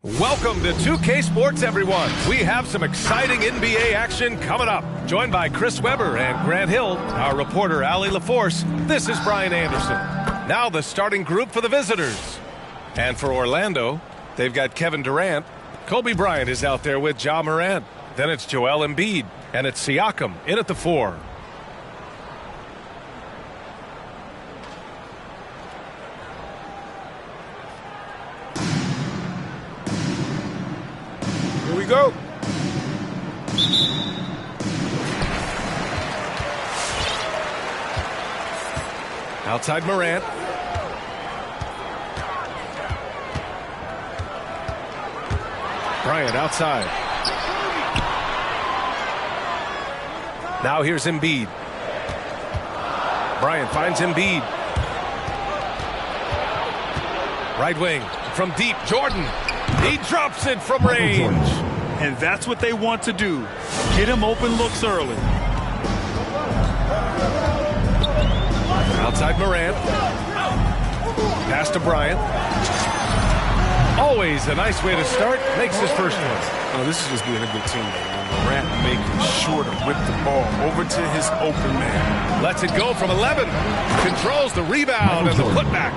Welcome to 2K Sports, everyone. We have some exciting NBA action coming up. Joined by Chris Webber and Grant Hill, our reporter Allie LaForce, this is Brian Anderson. Now the starting group for the visitors. And for Orlando, they've got Kevin Durant. Kobe Bryant is out there with Ja Morant. Then it's Joel Embiid, and it's Siakam in at the 4. Here we go. Outside Morant. Bryant outside. Now here's Embiid. Bryant finds Embiid. Right wing from deep. Jordan. He drops it from range. And that's what they want to do. Get him open looks early. Outside Morant. Pass to Bryant. Always a nice way to start. Makes his first one. Oh, this is just being a good team. Morant making sure to whip the ball over to his open man. Lets it go from 11. Controls the rebound and the putback.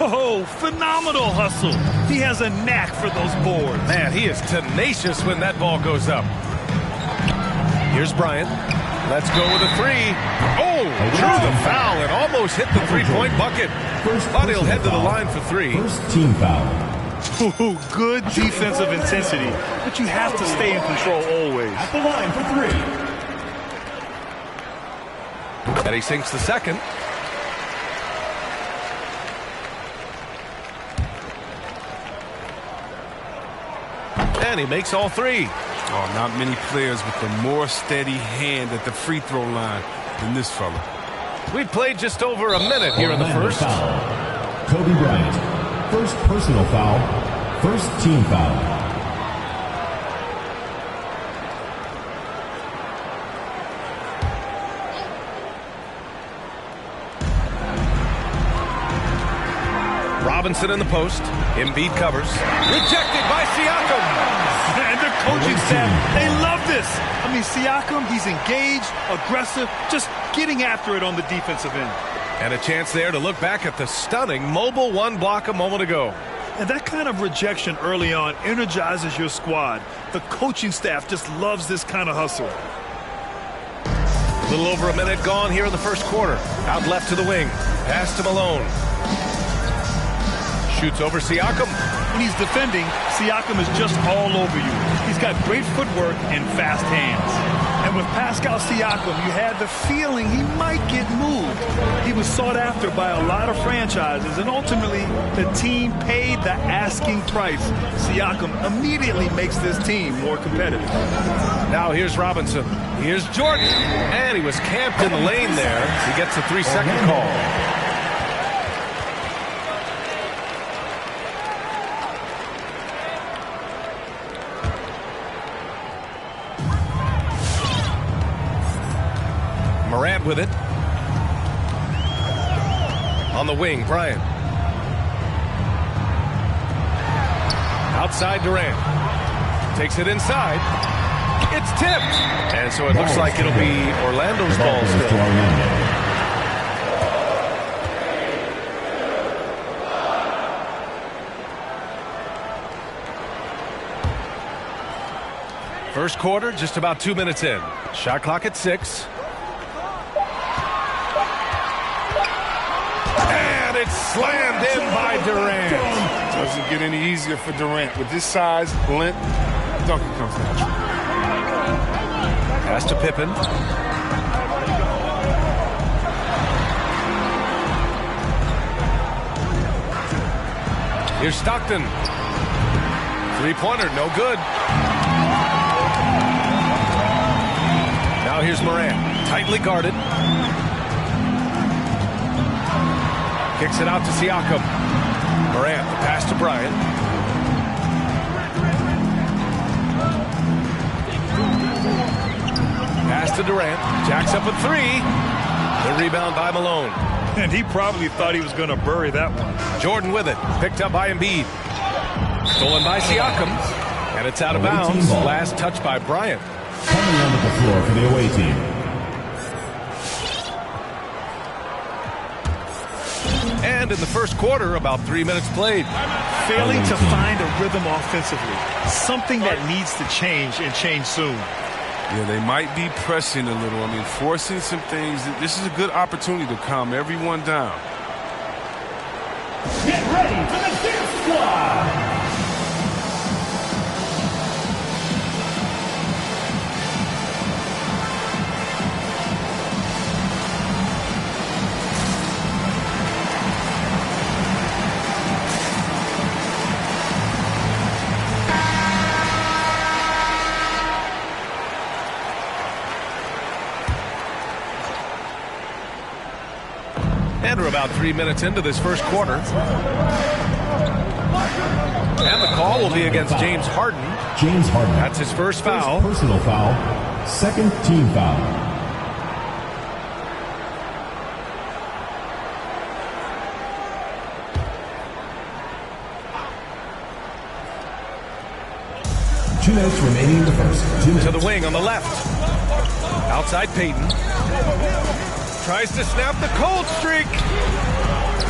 Oh, phenomenal hustle. He has a knack for those boards. Man, he is tenacious when that ball goes up. Here's Bryant. Let's go with a 3. Oh, drew the foul and almost hit the three-point bucket. But he'll head to the line for 3. First team foul. Ooh, good defensive intensity, but you have to stay in control always. At the line for 3. And he sinks the second. And he makes all 3. Oh, not many players with a more steady hand at the free throw line than this fella. We played just over a minute here in the first. Foul. Kobe Bryant. First personal foul. First team foul. Robinson in the post. Embiid covers. Rejected by Siakam. And the coaching staff, they love this. I mean, Siakam, he's engaged, aggressive, just getting after it on the defensive end. And a chance there to look back at the stunning mobile 1 block a moment ago. And that kind of rejection early on energizes your squad. The coaching staff just loves this kind of hustle. A little over a minute gone here in the first quarter. Out left to the wing. Pass to Malone. Shoots over Siakam. When he's defending, Siakam is just all over you. He's got great footwork and fast hands. And with Pascal Siakam, you had the feeling he might get moved. He was sought after by a lot of franchises, and ultimately, the team paid the asking price. Siakam immediately makes this team more competitive. Now here's Robinson. Here's Jordan. And he was camped in the lane there. He gets a 3-second call. Morant with it. On the wing, Bryant. Outside Durant. Takes it inside. It's tipped. And so it looks like it'll be Orlando's ball still. First quarter, just about 2 minutes in. Shot clock at 6. And it's slammed in by Durant. Doesn't get any easier for Durant. With this size, length, dunking comes natural. Pass to Pippen. Here's Stockton. Three-pointer, no good. Now here's Morant. Tightly guarded. Kicks it out to Siakam. Morant, the pass to Bryant. Pass to Durant. Jacks up a 3. The rebound by Malone. And he probably thought he was going to bury that one. Jordan with it. Picked up by Embiid. Stolen by Siakam. And it's out of bounds. Last touch by Bryant. Coming onto the floor for the away team. And in the first quarter, about 3 minutes played. Failing to find a rhythm offensively. Something that needs to change and change soon. Yeah, they might be pressing a little. I mean, forcing some things. This is a good opportunity to calm everyone down. Get ready for the dance squad! And we're about 3 minutes into this first quarter. And the call will be against James Harden. James Harden. That's his first foul. Personal foul. Second team foul. Two minutes remaining in the first. 2 minutes. To the wing on the left. Outside Payton. Tries to snap the cold streak.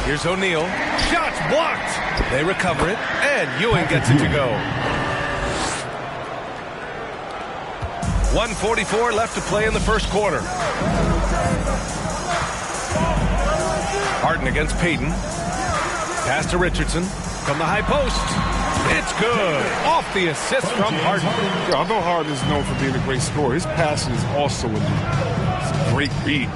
Here's O'Neal. Shots blocked. They recover it, and Ewing gets it to go. 1:44 left to play in the first quarter. Harden against Payton. Pass to Richardson from the high post. It's good. Off the assist from Harden. Yeah, although Harden is known for being a great scorer, his passing is also elite. It's a great read.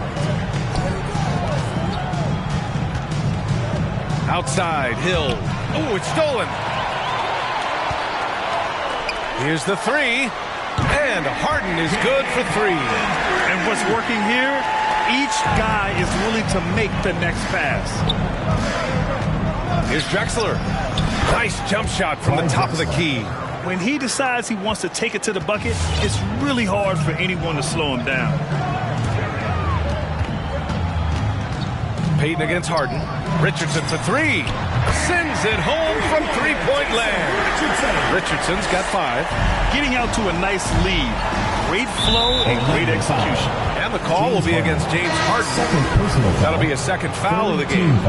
Outside, Hill. Oh, it's stolen. Here's the three. And Harden is good for three. And what's working here, each guy is willing to make the next pass. Here's Drexler. Nice jump shot from the top of the key. When he decides he wants to take it to the bucket, it's really hard for anyone to slow him down. Payton against Harden. Richardson for three. Sends it home from three-point land. Richardson's got 5. Getting out to a nice lead. Great flow and great execution. And the call will be against James Harden. That'll be a second foul of the game.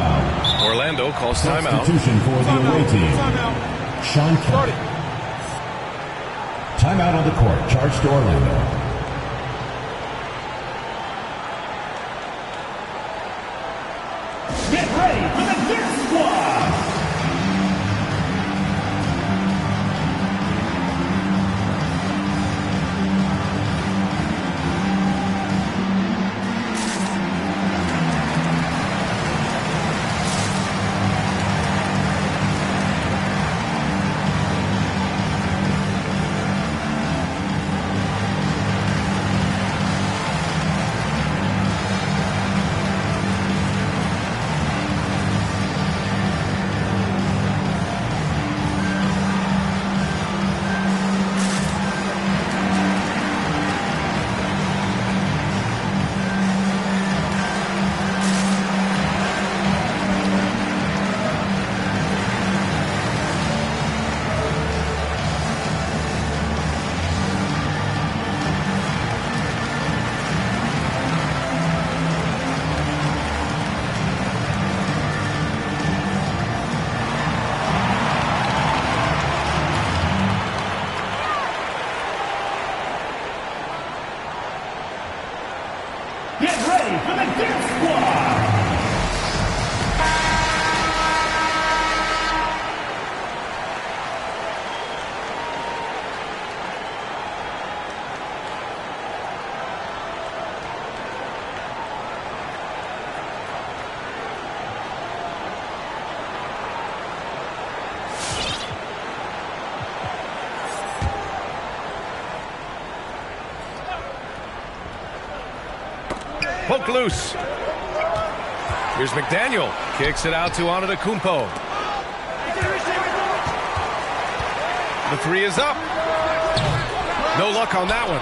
Orlando calls timeout. Substitution for the away team. Sean Kelly. Timeout on the court. Charged to Orlando. Get ready for the dance squad! Get ready for the dance squad! Poke loose. Here's McDaniel. Kicks it out to Antetokounmpo. The three is up. No luck on that one.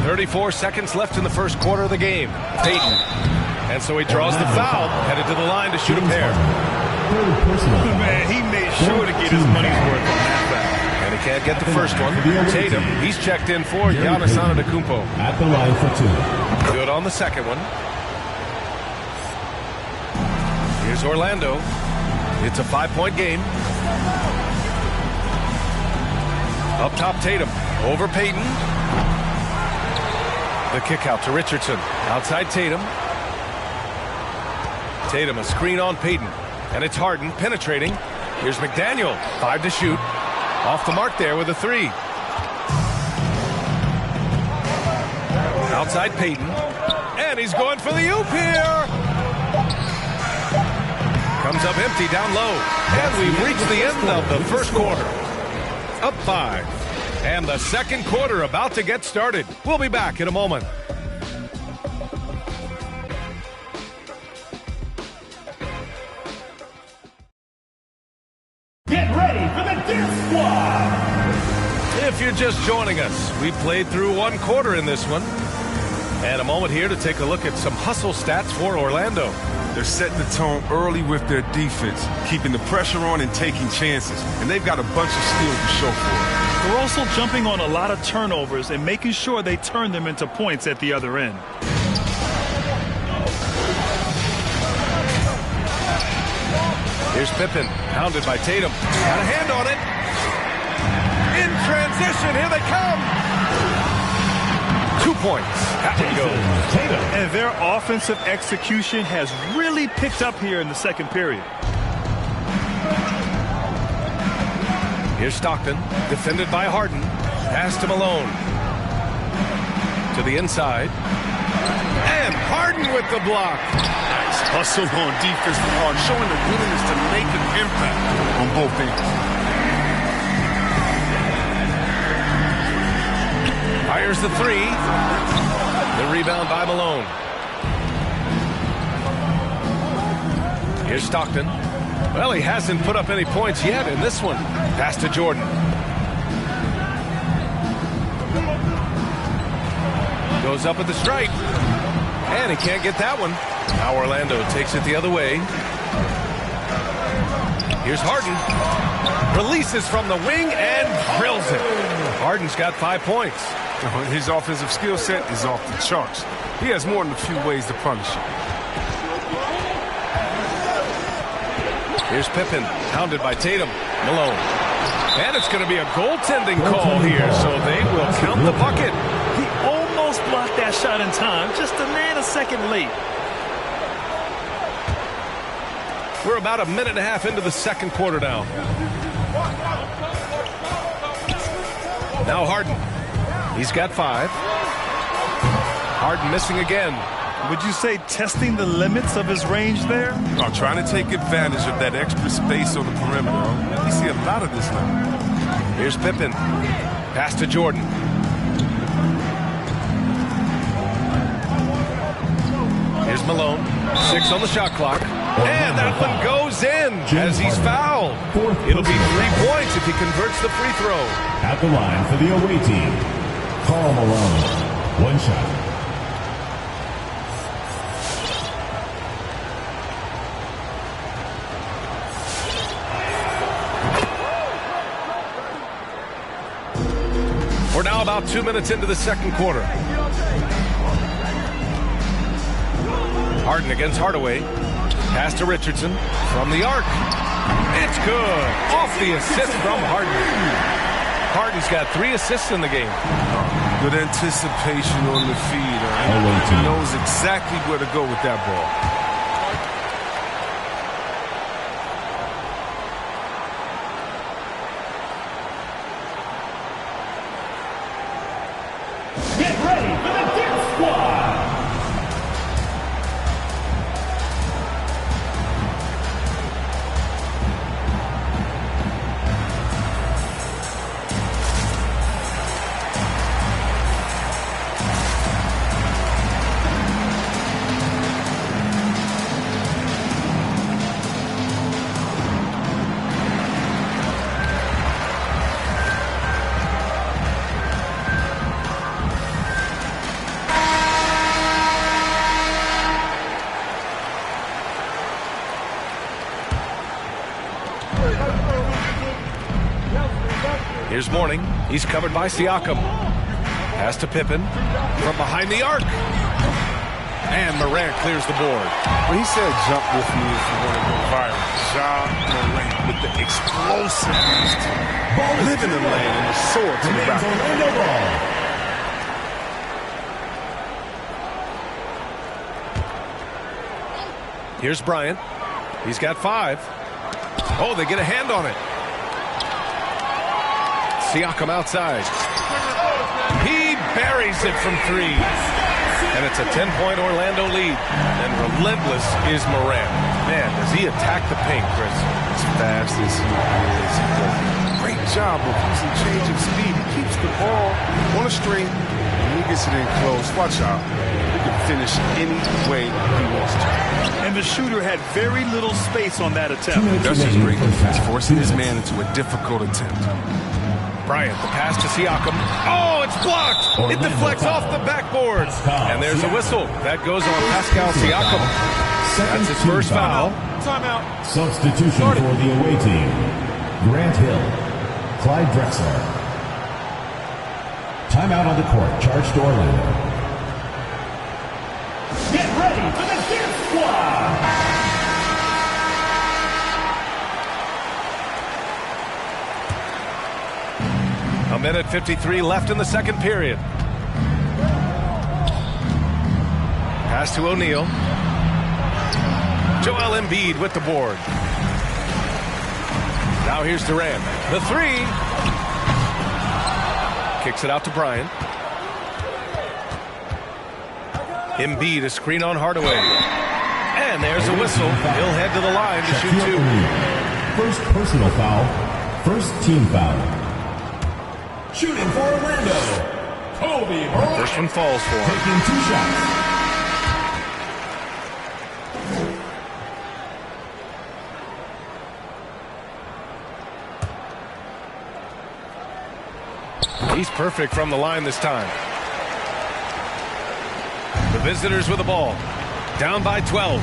34 seconds left in the first quarter of the game. Payton. And so he draws the foul. Headed to the line to shoot a pair. Man, he made sure to get his money's worth on that back. And he can't get the first one. Tatum, he's checked in for Giannis Antetokounmpo. At the line for 2. Good on the second one. Here's Orlando. It's a 5-point game. Up top, Tatum. Over Payton. The kick out to Richardson. Outside Tatum. Tatum, a screen on Payton. And it's Harden penetrating. Here's McDaniel. 5 to shoot. Off the mark there with a 3. Outside Payton. And he's going for the oop here. Comes up empty down low. And we've reached the end of the first quarter. Up 5. And the second quarter about to get started. We'll be back in a moment. Get ready for the Death Squad! If you're just joining us, we played through one quarter in this one. And a moment here to take a look at some hustle stats for Orlando. They're setting the tone early with their defense, keeping the pressure on and taking chances. And they've got a bunch of skills to show for it. They're also jumping on a lot of turnovers and making sure they turn them into points at the other end. Here's Pippen, pounded by Tatum. Got a hand on it. In transition, here they come. 2 points. Happy goes. And their offensive execution has really picked up here in the second period. Here's Stockton, defended by Harden. Pass to Malone. To the inside. And Harden with the block. Nice hustle on defense from Harden, showing the willingness to make an impact on both ends. Fires the 3. The rebound by Malone. Here's Stockton. Well, he hasn't put up any points yet in this one. Pass to Jordan. Goes up at the stripe. And he can't get that one. Now Orlando takes it the other way. Here's Harden. Releases from the wing and drills it. Harden's got 5 points. His offensive skill set is off the charts. He has more than a few ways to punish you. Here's Pippen, pounded by Tatum. Malone. And it's going to be a goaltending call here, so they will count the bucket. He almost blocked that shot in time, just a nanosecond late. We're about a minute and a half into the second quarter now. Now Harden. He's got 5. Harden missing again. Would you say testing the limits of his range there? I'm trying to take advantage of that extra space on the perimeter. We see a lot of this now. Here's Pippen. Pass to Jordan. Here's Malone. 6 on the shot clock. And that one goes in as he's fouled. It'll be 3 points if he converts the free throw. At the line for the away team, Karl Malone. 1 shot. We're now about 2 minutes into the second quarter. Harden against Hardaway. Pass to Richardson from the arc. It's good. Off the assist from Harden. Harden's got 3 assists in the game. Good anticipation on the feed. He knows exactly where to go with that ball. Get ready for the Death Squad! Here's Mourning. He's covered by Siakam. Pass to Pippen. From behind the arc. And Morant clears the board. When he said jump with me if you want to go viral, Morant with the explosiveness. Live in the lane and the sword to the back. Here's Bryant. He's got 5. Oh, they get a hand on it. Siakam outside. He buries it from 3. And it's a 10-point Orlando lead. And relentless is Morant. Man, does he attack the paint, Chris? As fast as he is, he does a great job of using change of speed. He keeps the ball on a string. When he gets it in close, watch out. He can finish any way he wants to. And the shooter had very little space on that attempt. That's just great defense, forcing his man into a difficult attempt. Bryant, the pass to Siakam. Oh, it's blocked. It deflects off the backboard. And there's a whistle. That goes on Pascal Siakam. That's his first foul. Timeout. Substitution for the away team. Grant Hill, Clyde Drexler. Timeout on the court. Charge to Orlando. Get ready for the dance squad. A minute 53 left in the second period. Pass to O'Neal. Joel Embiid with the board. Now here's Durant. The 3. Kicks it out to Bryant. Embiid, a screen on Hardaway. And there's a whistle. He'll head to the line to shoot 2. First personal foul. First team foul. Shooting for Orlando, Kobe Bryant. First one falls for him. Taking 2 shots. He's perfect from the line this time. The visitors with the ball. Down by 12.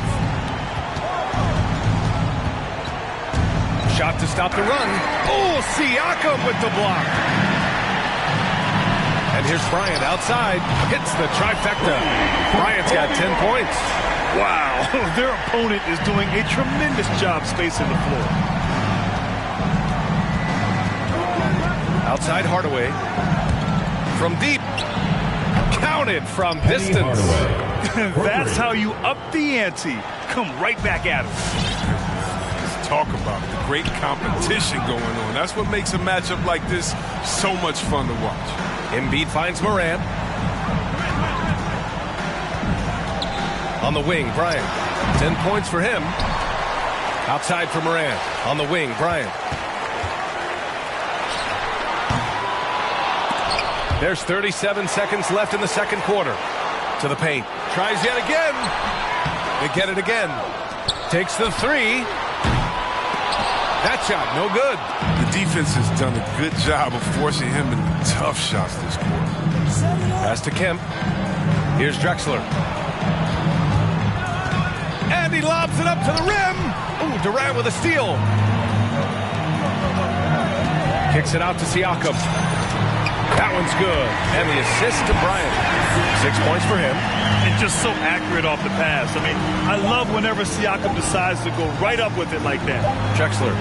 Shot to stop the run. Oh, Siakam with the block. And here's Bryant outside. Hits the trifecta. Bryant's got 10 points. Wow, their opponent is doing a tremendous job spacing the floor. Outside Hardaway. From deep. Counted from distance. That's how you up the ante. Come right back at him. Talk about it. The great competition going on. That's what makes a matchup like this so much fun to watch. Embiid finds Morant. On the wing, Bryant. 10 points for him. Outside for Morant. On the wing, Bryant. There's 37 seconds left in the second quarter. To the paint. Tries yet again. They get it again. Takes the 3. That shot, no good. The defense has done a good job of forcing him into tough shots this quarter. Pass to Kemp. Here's Drexler. And he lobs it up to the rim. Ooh, Durant with a steal. Kicks it out to Siakam. That one's good. And the assist to Bryant. 6 points for him. And just so accurate off the pass. I mean, I love whenever Siakam decides to go right up with it like that. Drexler.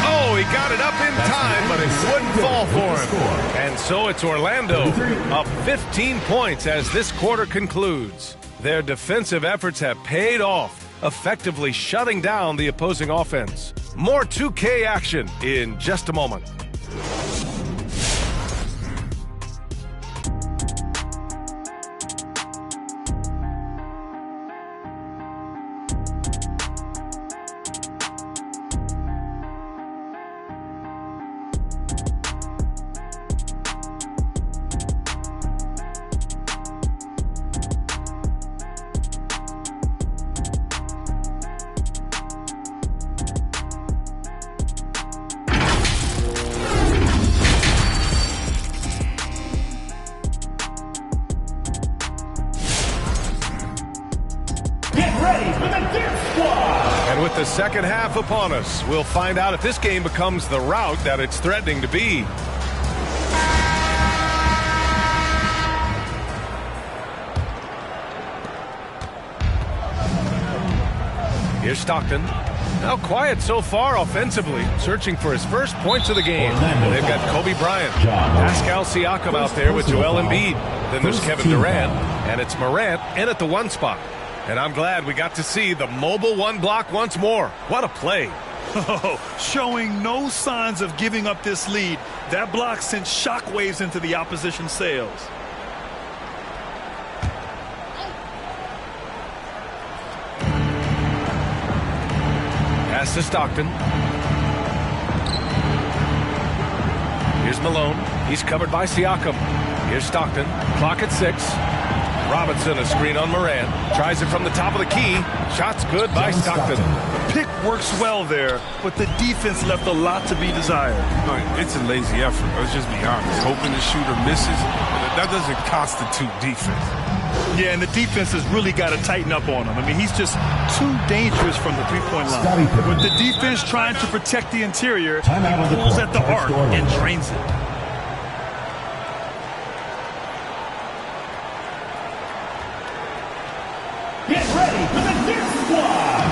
Oh, he got it up in time, but it wouldn't fall for him. And so it's Orlando up 15 points as this quarter concludes. Their defensive efforts have paid off, effectively shutting down the opposing offense. More 2K action in just a moment. And with the second half upon us, we'll find out if this game becomes the rout that it's threatening to be. Here's Stockton. Now quiet so far offensively, searching for his first points of the game. They've got Kobe Bryant, Pascal Siakam out there with Joel Embiid. Then there's Kevin Durant, and it's Morant in at the 1 spot. And I'm glad we got to see the mobile 1 block once more. What a play. Oh, showing no signs of giving up this lead. That block sent shockwaves into the opposition sails. Pass to Stockton. Here's Malone. He's covered by Siakam. Here's Stockton. Clock at 6. Robinson, a screen on Morant. Tries it from the top of the key. Shot's good by Stockton. Pick works well there, but the defense left a lot to be desired. It's a lazy effort. Let's just be honest. Hoping the shooter misses, that doesn't constitute defense. Yeah, and the defense has really got to tighten up on him. I mean, he's just too dangerous from the three-point line. With the defense trying to protect the interior, he pulls at the arc and drains it. Get ready for the Dick Squad!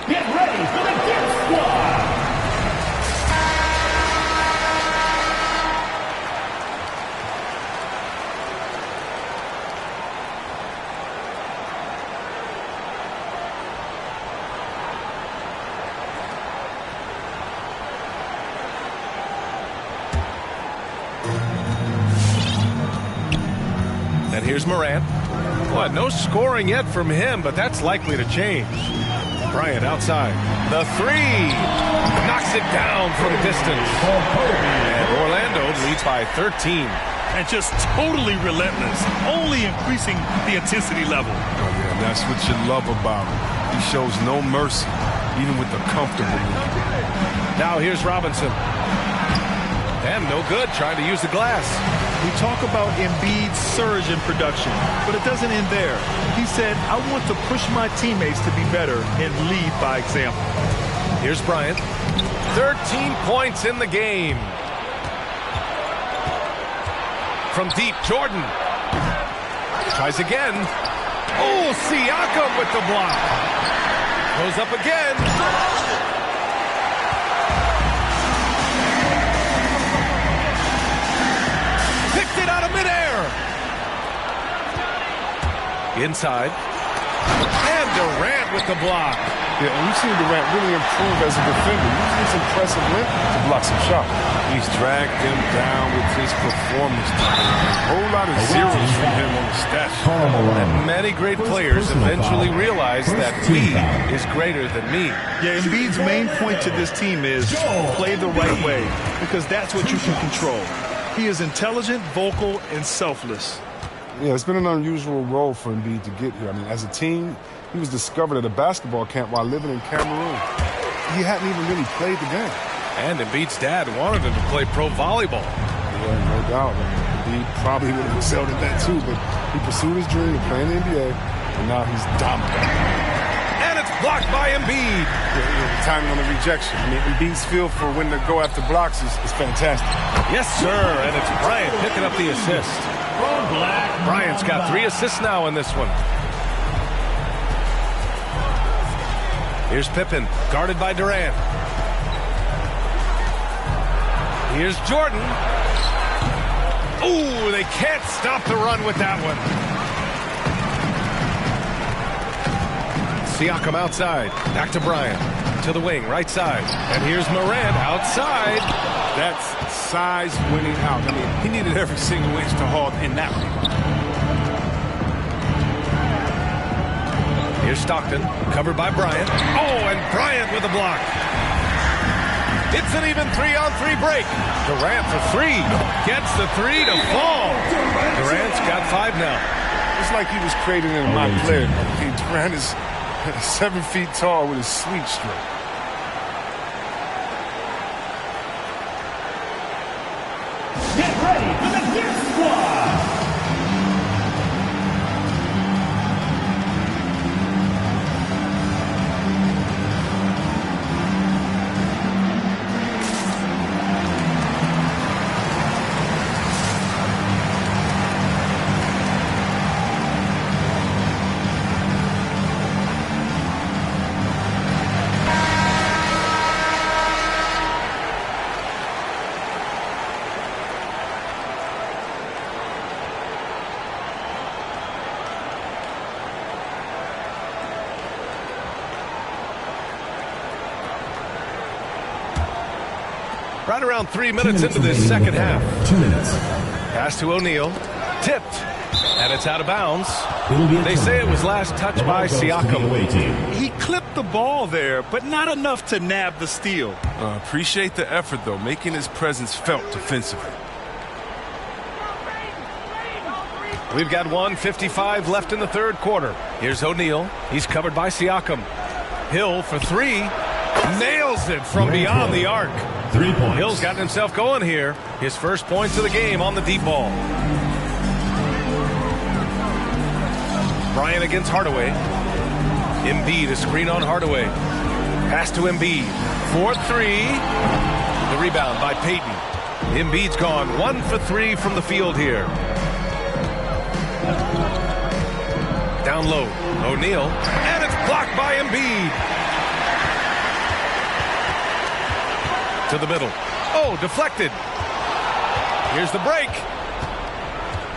Get ready for the Dick Squad! And here's Morant. Well, no scoring yet from him, but that's likely to change. Bryant outside. The 3. Knocks it down from distance. And Orlando leads by 13. And just totally relentless, only increasing the intensity level. Oh, yeah, that's what you love about him. He shows no mercy, even with the comfortable lead. Now here's Robinson. And no good, trying to use the glass. We talk about Embiid's surge in production, but it doesn't end there. He said, I want to push my teammates to be better and lead by example. Here's Bryant. 13 points in the game. From deep, Jordan. Tries again. Oh, Siakam with the block. Goes up again. Out of midair. Inside. And Durant with the block. Yeah, and we've seen Durant really improve as a defender. Using his impressive length to block some shots. He's dragged them down with his performance today. A whole lot of zeros from him on the stat sheet. And many great players eventually realize that we is greater than me. Yeah, Embiid's main point to this team is play the right way, because that's what you can control. He is intelligent, vocal, and selfless. Yeah, it's been an unusual role for Embiid to get here. I mean, as a team, he was discovered at a basketball camp while living in Cameroon. He hadn't even really played the game. And Embiid's dad wanted him to play pro volleyball. Yeah, no doubt. Embiid probably would have excelled at that too, but he pursued his dream of playing in the NBA, and now he's dominant. And it's blocked by Embiid. The timing on the rejection. I mean, Embiid's feel for when to go after blocks is fantastic. Yes, sir. And it's Bryant picking up the assist. Bryant's got 3 assists now in this one. Here's Pippen, guarded by Durant. Here's Jordan. Ooh, they can't stop the run with that one. Siakam outside. Back to Bryant. To the wing, right side. And here's Morant outside. That's size winning out. I mean, he needed every single inch to hold in that one. Here's Stockton, covered by Bryant. Oh, and Bryant with a block. It's an even 3-on-3 break. Durant for three. Gets the three to fall. Durant's got 5 now. It's like he was created in a Montclair. Durant is 7 feet tall with a sweet stroke. Get ready for the Gear Squad! Right around 3 minutes into this second half. 2 minutes. Pass to O'Neal. Tipped. And it's out of bounds. They say it was last touched by Siakam. He clipped the ball there, but not enough to nab the steal. Appreciate the effort, though, making his presence felt defensively. We've got 1:55 left in the third quarter. Here's O'Neal. He's covered by Siakam. Hill for three. Nails it from beyond the arc. 3 points. Hill's gotten himself going here. His first points of the game on the deep ball. Bryant against Hardaway. Embiid, a screen on Hardaway. Pass to Embiid. 4-3. The rebound by Payton. Embiid's gone 1 for 3 from the field here. Down low. O'Neal. And it's blocked by Embiid. To the middle. Oh, deflected. Here's the break.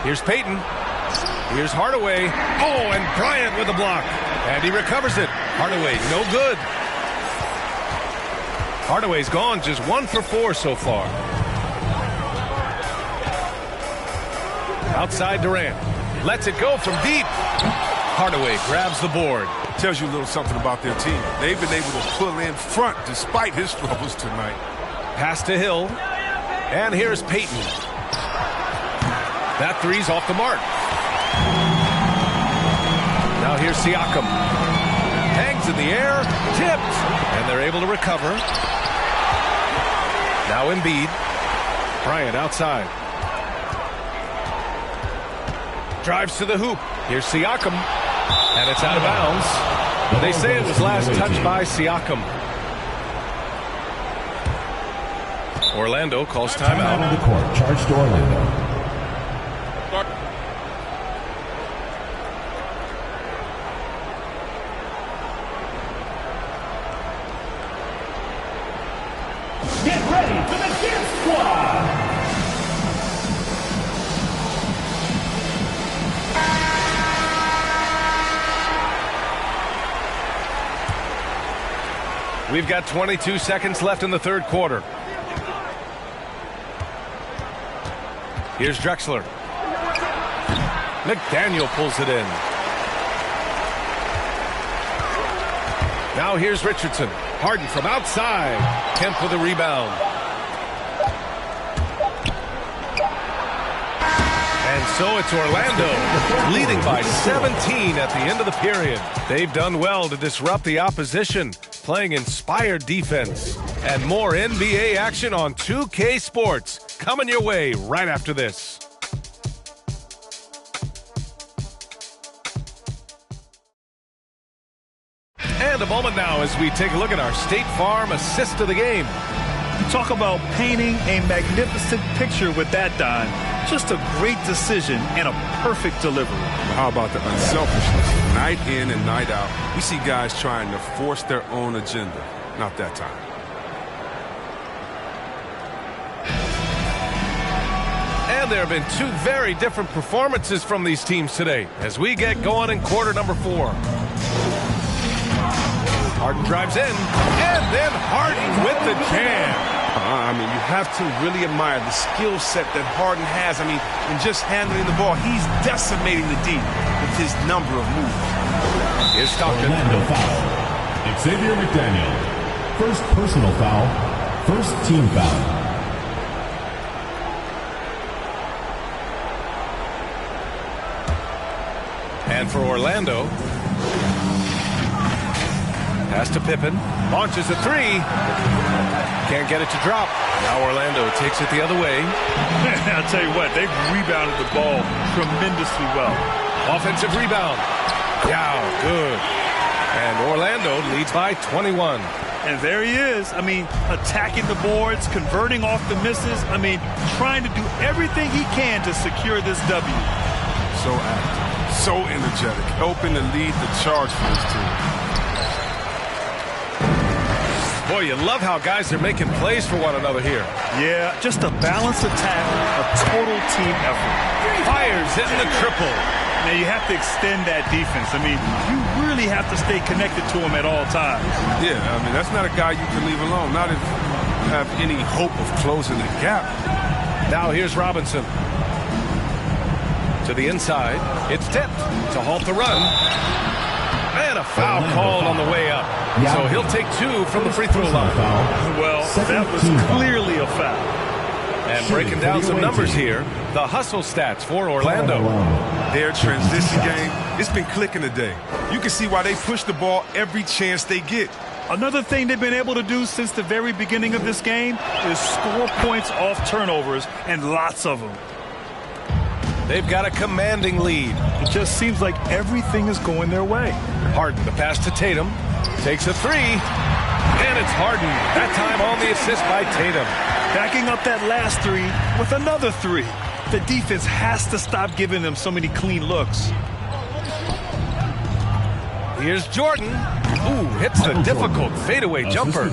Here's Payton. Here's Hardaway. Oh, and Bryant with the block. And he recovers it. Hardaway, no good. Hardaway's gone just 1 for 4 so far. Outside Durant. Lets it go from deep. Hardaway grabs the board. Tells you a little something about their team. They've been able to pull in front despite his struggles tonight. Pass to Hill. And here's Payton. That three's off the mark. Now here's Siakam. Hangs in the air. Tipped. And they're able to recover. Now Embiid. Bryant outside. Drives to the hoop. Here's Siakam. And it's out of bounds. They say it was last touched by Siakam. Orlando calls timeout. On the court, charge to Orlando. Get ready for the Gear Squad! We've got 22 seconds left in the third quarter. Here's Drexler. McDaniel pulls it in. Now here's Richardson. Harden from outside. Kemp with a rebound. And so it's Orlando leading by 17 at the end of the period. They've done well to disrupt the opposition, playing inspired defense. And more NBA action on 2K Sports coming your way right after this. And a moment now as we take a look at our State Farm assist of the game. Talk about painting a magnificent picture with that, Don. Just a great decision and a perfect delivery. How about the unselfishness? Night in and night out, we see guys trying to force their own agenda. Not that time. And there have been two very different performances from these teams today as we get going in quarter number 4. Harden drives in, and then Harden with the jam. I mean, you have to really admire the skill set that Harden has. I mean, in just handling the ball, he's decimating the D with his number of moves. Here's Stockton. Orlando foul. Xavier McDaniel. First personal foul. First team foul. And for Orlando, pass to Pippen, launches a 3, can't get it to drop. Now Orlando takes it the other way. I'll tell you what, they've rebounded the ball tremendously well. Offensive rebound. Yeah, good. And Orlando leads by 21. And there he is. I mean, attacking the boards, converting off the misses. I mean, trying to do everything he can to secure this W. So active, so energetic, helping to lead the charge for his team. Boy, you love how guys are making plays for one another here. Yeah, just a balanced attack, a total team effort. Fires hitting the triple. Now, you have to extend that defense. I mean, you really have to stay connected to him at all times. Yeah, I mean, that's not a guy you can leave alone. Not if you have any hope of closing the gap. Now here's Robinson. To the inside. It's tipped to halt the run. And a foul called on the way up. So he'll take 2 from the free throw line. Well, that was clearly a foul. And breaking down some numbers here, the hustle stats for Orlando. Their transition game, it's been clicking today. You can see why they push the ball every chance they get. Another thing they've been able to do since the very beginning of this game is score points off turnovers, and lots of them. They've got a commanding lead. It just seems like everything is going their way. Harden, the pass to Tatum. Takes a 3. And it's Harden. That time on the assist by Tatum. Backing up that last 3 with another 3. The defense has to stop giving them so many clean looks. Here's Jordan. Ooh, hits the difficult fadeaway jumper.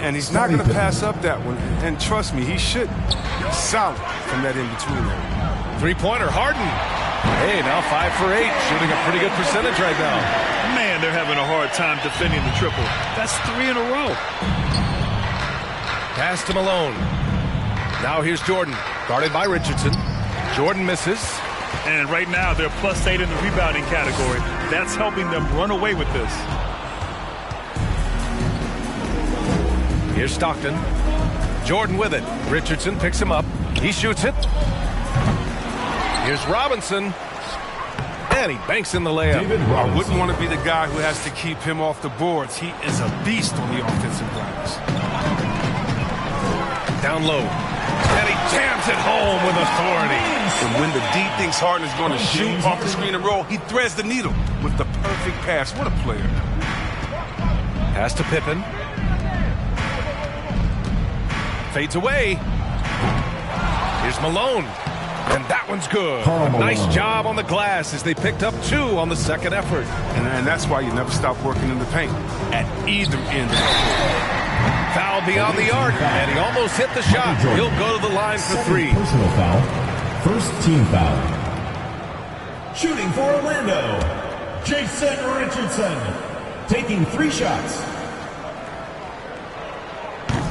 And he's not going to pass up that one. And trust me, he should. He's solid from that in-between. Three-pointer, Harden. Hey, now 5 for 8. Shooting a pretty good percentage right now. Man, they're having a hard time defending the triple. That's 3 in a row. Pass to Malone. Now here's Jordan. Guarded by Richardson. Jordan misses. And right now, they're +8 in the rebounding category. That's helping them run away with this. Here's Stockton. Jordan with it. Richardson picks him up. He shoots it. Here's Robinson. And he banks in the layup. I wouldn't want to be the guy who has to keep him off the boards. He is a beast on the offensive glass. Down low. And he jams it home with authority. And when the D thinks Harden is going to shoot off the screen and roll, he threads the needle with the perfect pass. What a player. Pass to Pippen. Fades away. Here's Malone. And that one's good. Nice job on the glass as they picked up 2 on the second effort. And that's why you never stop working in the paint at either end of the court. Foul beyond the arc, and he almost hit the shot. He'll go to the line for 3. Personal foul. First team foul. Shooting for Orlando. Jason Richardson. Taking 3 shots.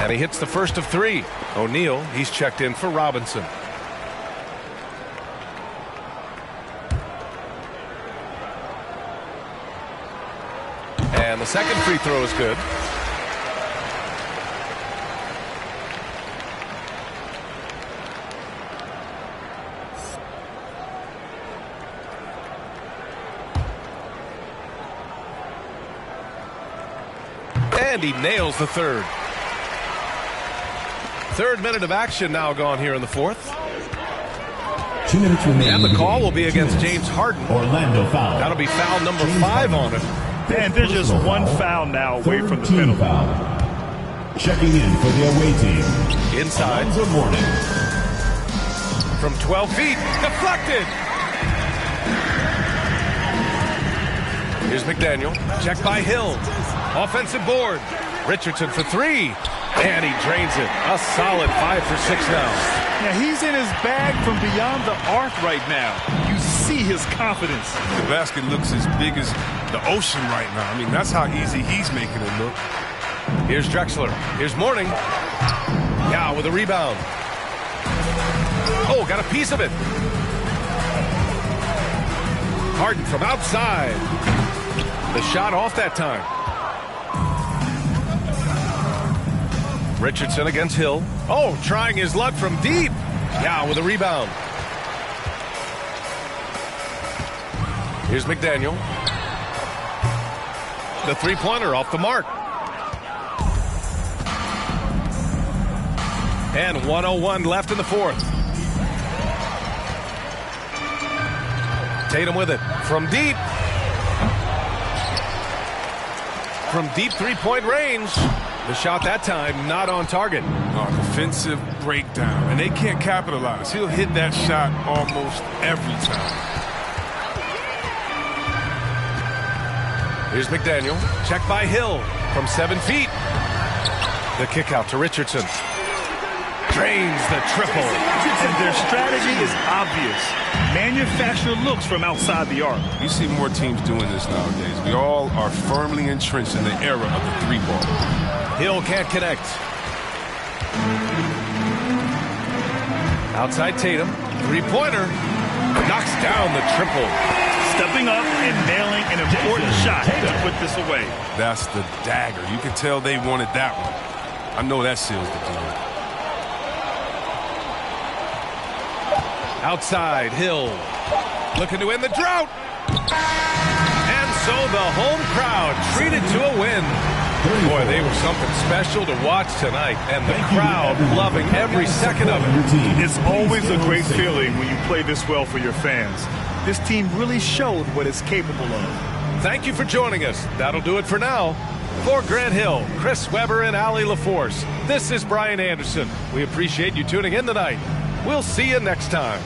And he hits the first of 3. O'Neal, he's checked in for Robinson. And the second free throw is good. And he nails the third. Third minute of action now gone here in the fourth. 2 minutes remaining. And the call will be against James Harden. Orlando foul. That'll be foul number 5 on him. And there's just one foul now away from the penalty. Foul. Checking in for the away team. Inside. Alonzo Mourning. From 12 feet. Deflected. Here's McDaniel. Checked by Hill. Offensive board. Richardson for 3. And he drains it. A solid 5 for 6 now. Now he's in his bag from beyond the arc right now. You see his confidence. The basket looks as big as the ocean right now. I mean, that's how easy he's making it look. Here's Drexler. Here's Mourning. Now with a rebound. Oh, got a piece of it. Harden from outside. The shot off that time. Richardson against Hill. Oh, trying his luck from deep. Now with a rebound. Here's McDaniel. The three-pointer off the mark. And 1:01 left in the fourth. Tatum with it from deep. From deep three-point range. The shot that time not on target. Defensive breakdown, and they can't capitalize. He'll hit that shot almost every time. Here's McDaniel. Checked by Hill from 7 feet. The kick out to Richardson. Drains the triple. And their strategy is obvious. Manufacture looks from outside the arc. You see more teams doing this nowadays. We all are firmly entrenched in the era of the three ball. Hill can't connect. Outside Tatum. Three-pointer. Knocks down the triple. Stepping up and nailing an important shot to put this away. That's the dagger. You can tell they wanted that one. I know that seals the deal. Outside, Hill. Looking to end the drought. And so the home crowd treated to a win. Boy, they were something special to watch tonight, and the crowd loving every second of it. It's always a great feeling when you play this well for your fans. This team really showed what it's capable of. Thank you for joining us. That'll do it for now. For Grant Hill, Chris Webber, and Allie LaForce, this is Brian Anderson. We appreciate you tuning in tonight. We'll see you next time.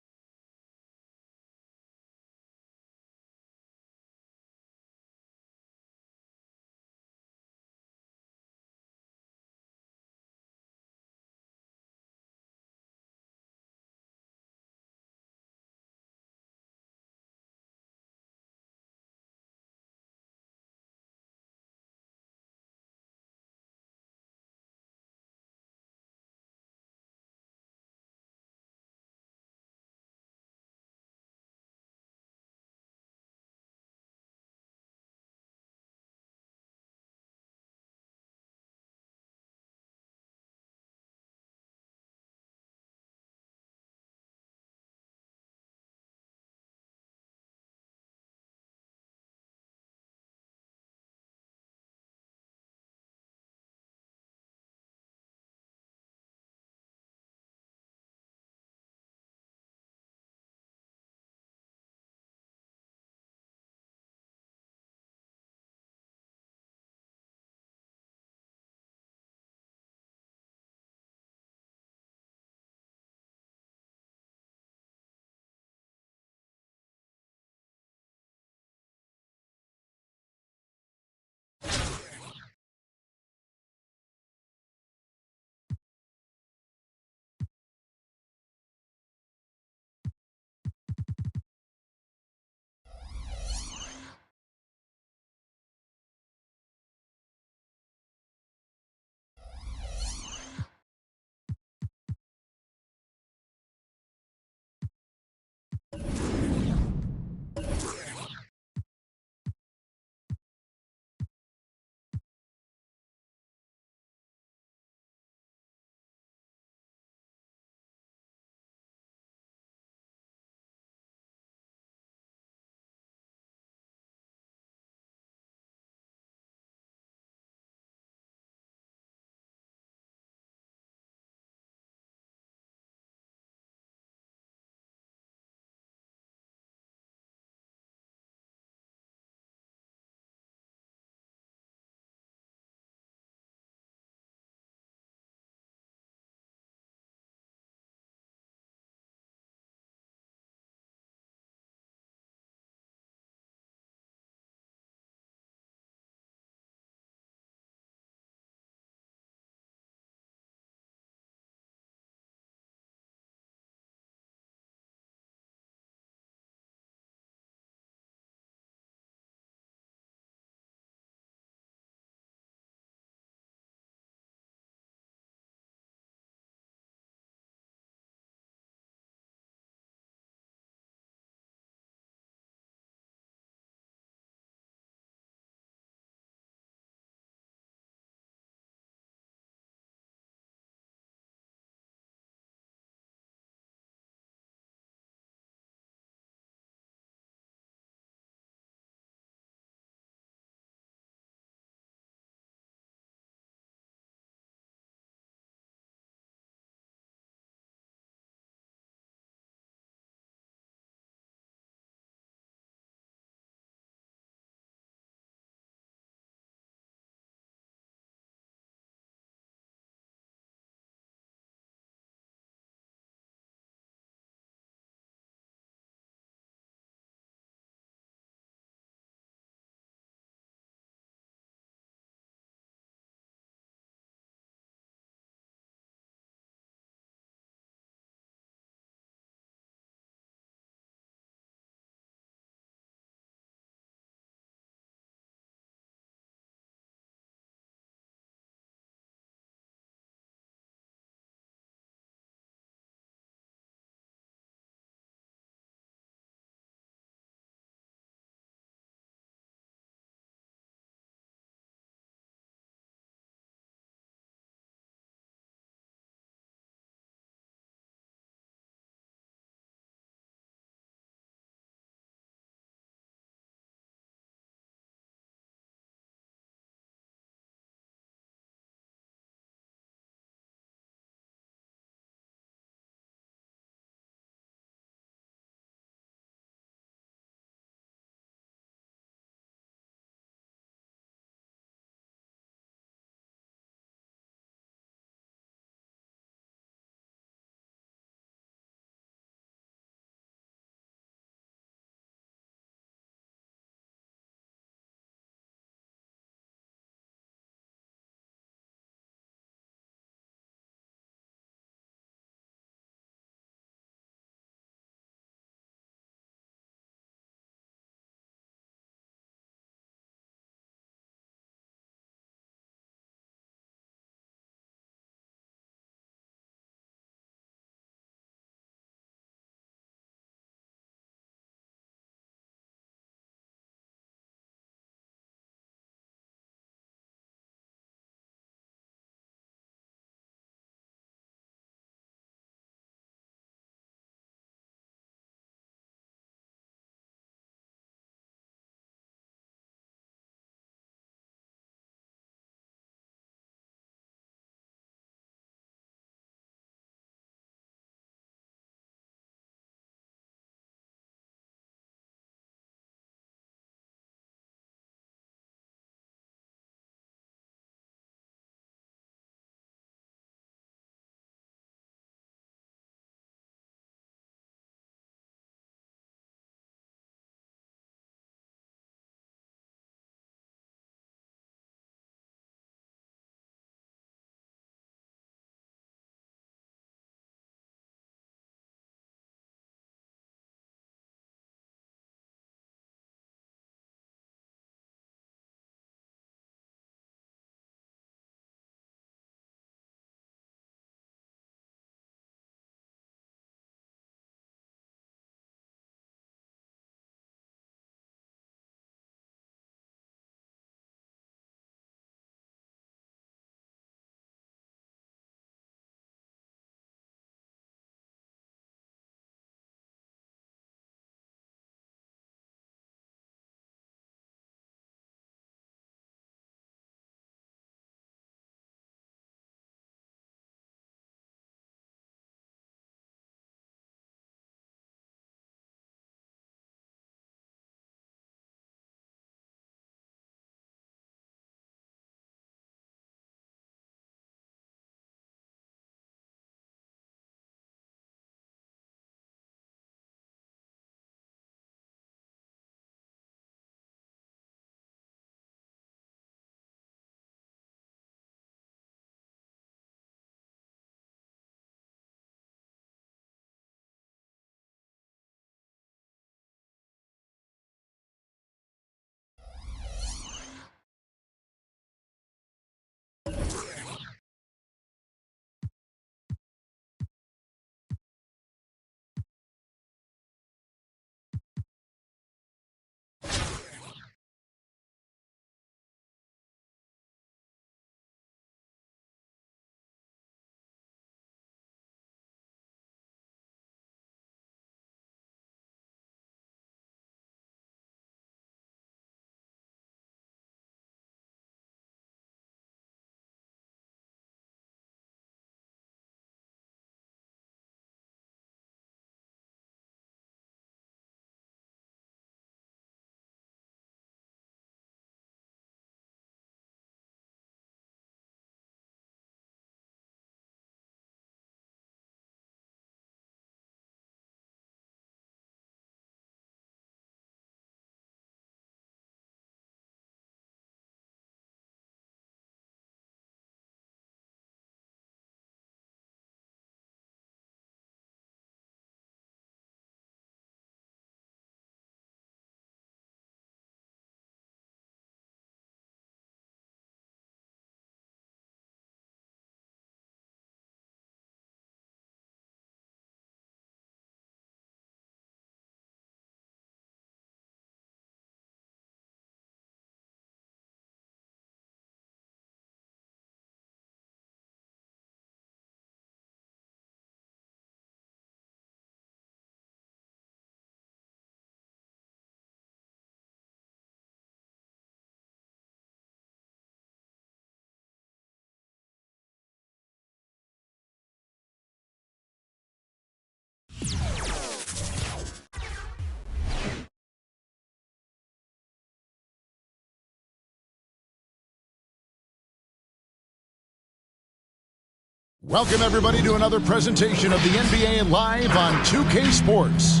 Welcome, everybody, to another presentation of the NBA Live on 2K Sports.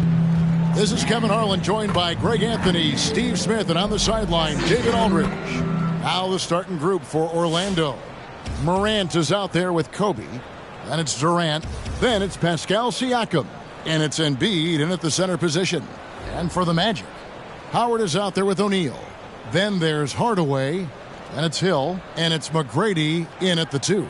This is Kevin Harlan, joined by Greg Anthony, Steve Smith, and on the sideline, David Aldridge. Now the starting group for Orlando. Morant is out there with Kobe. Then it's Durant. Then it's Pascal Siakam. And it's Embiid in at the center position. And for the Magic, Howard is out there with O'Neal. Then there's Hardaway. And it's Hill. And it's McGrady in at the 2.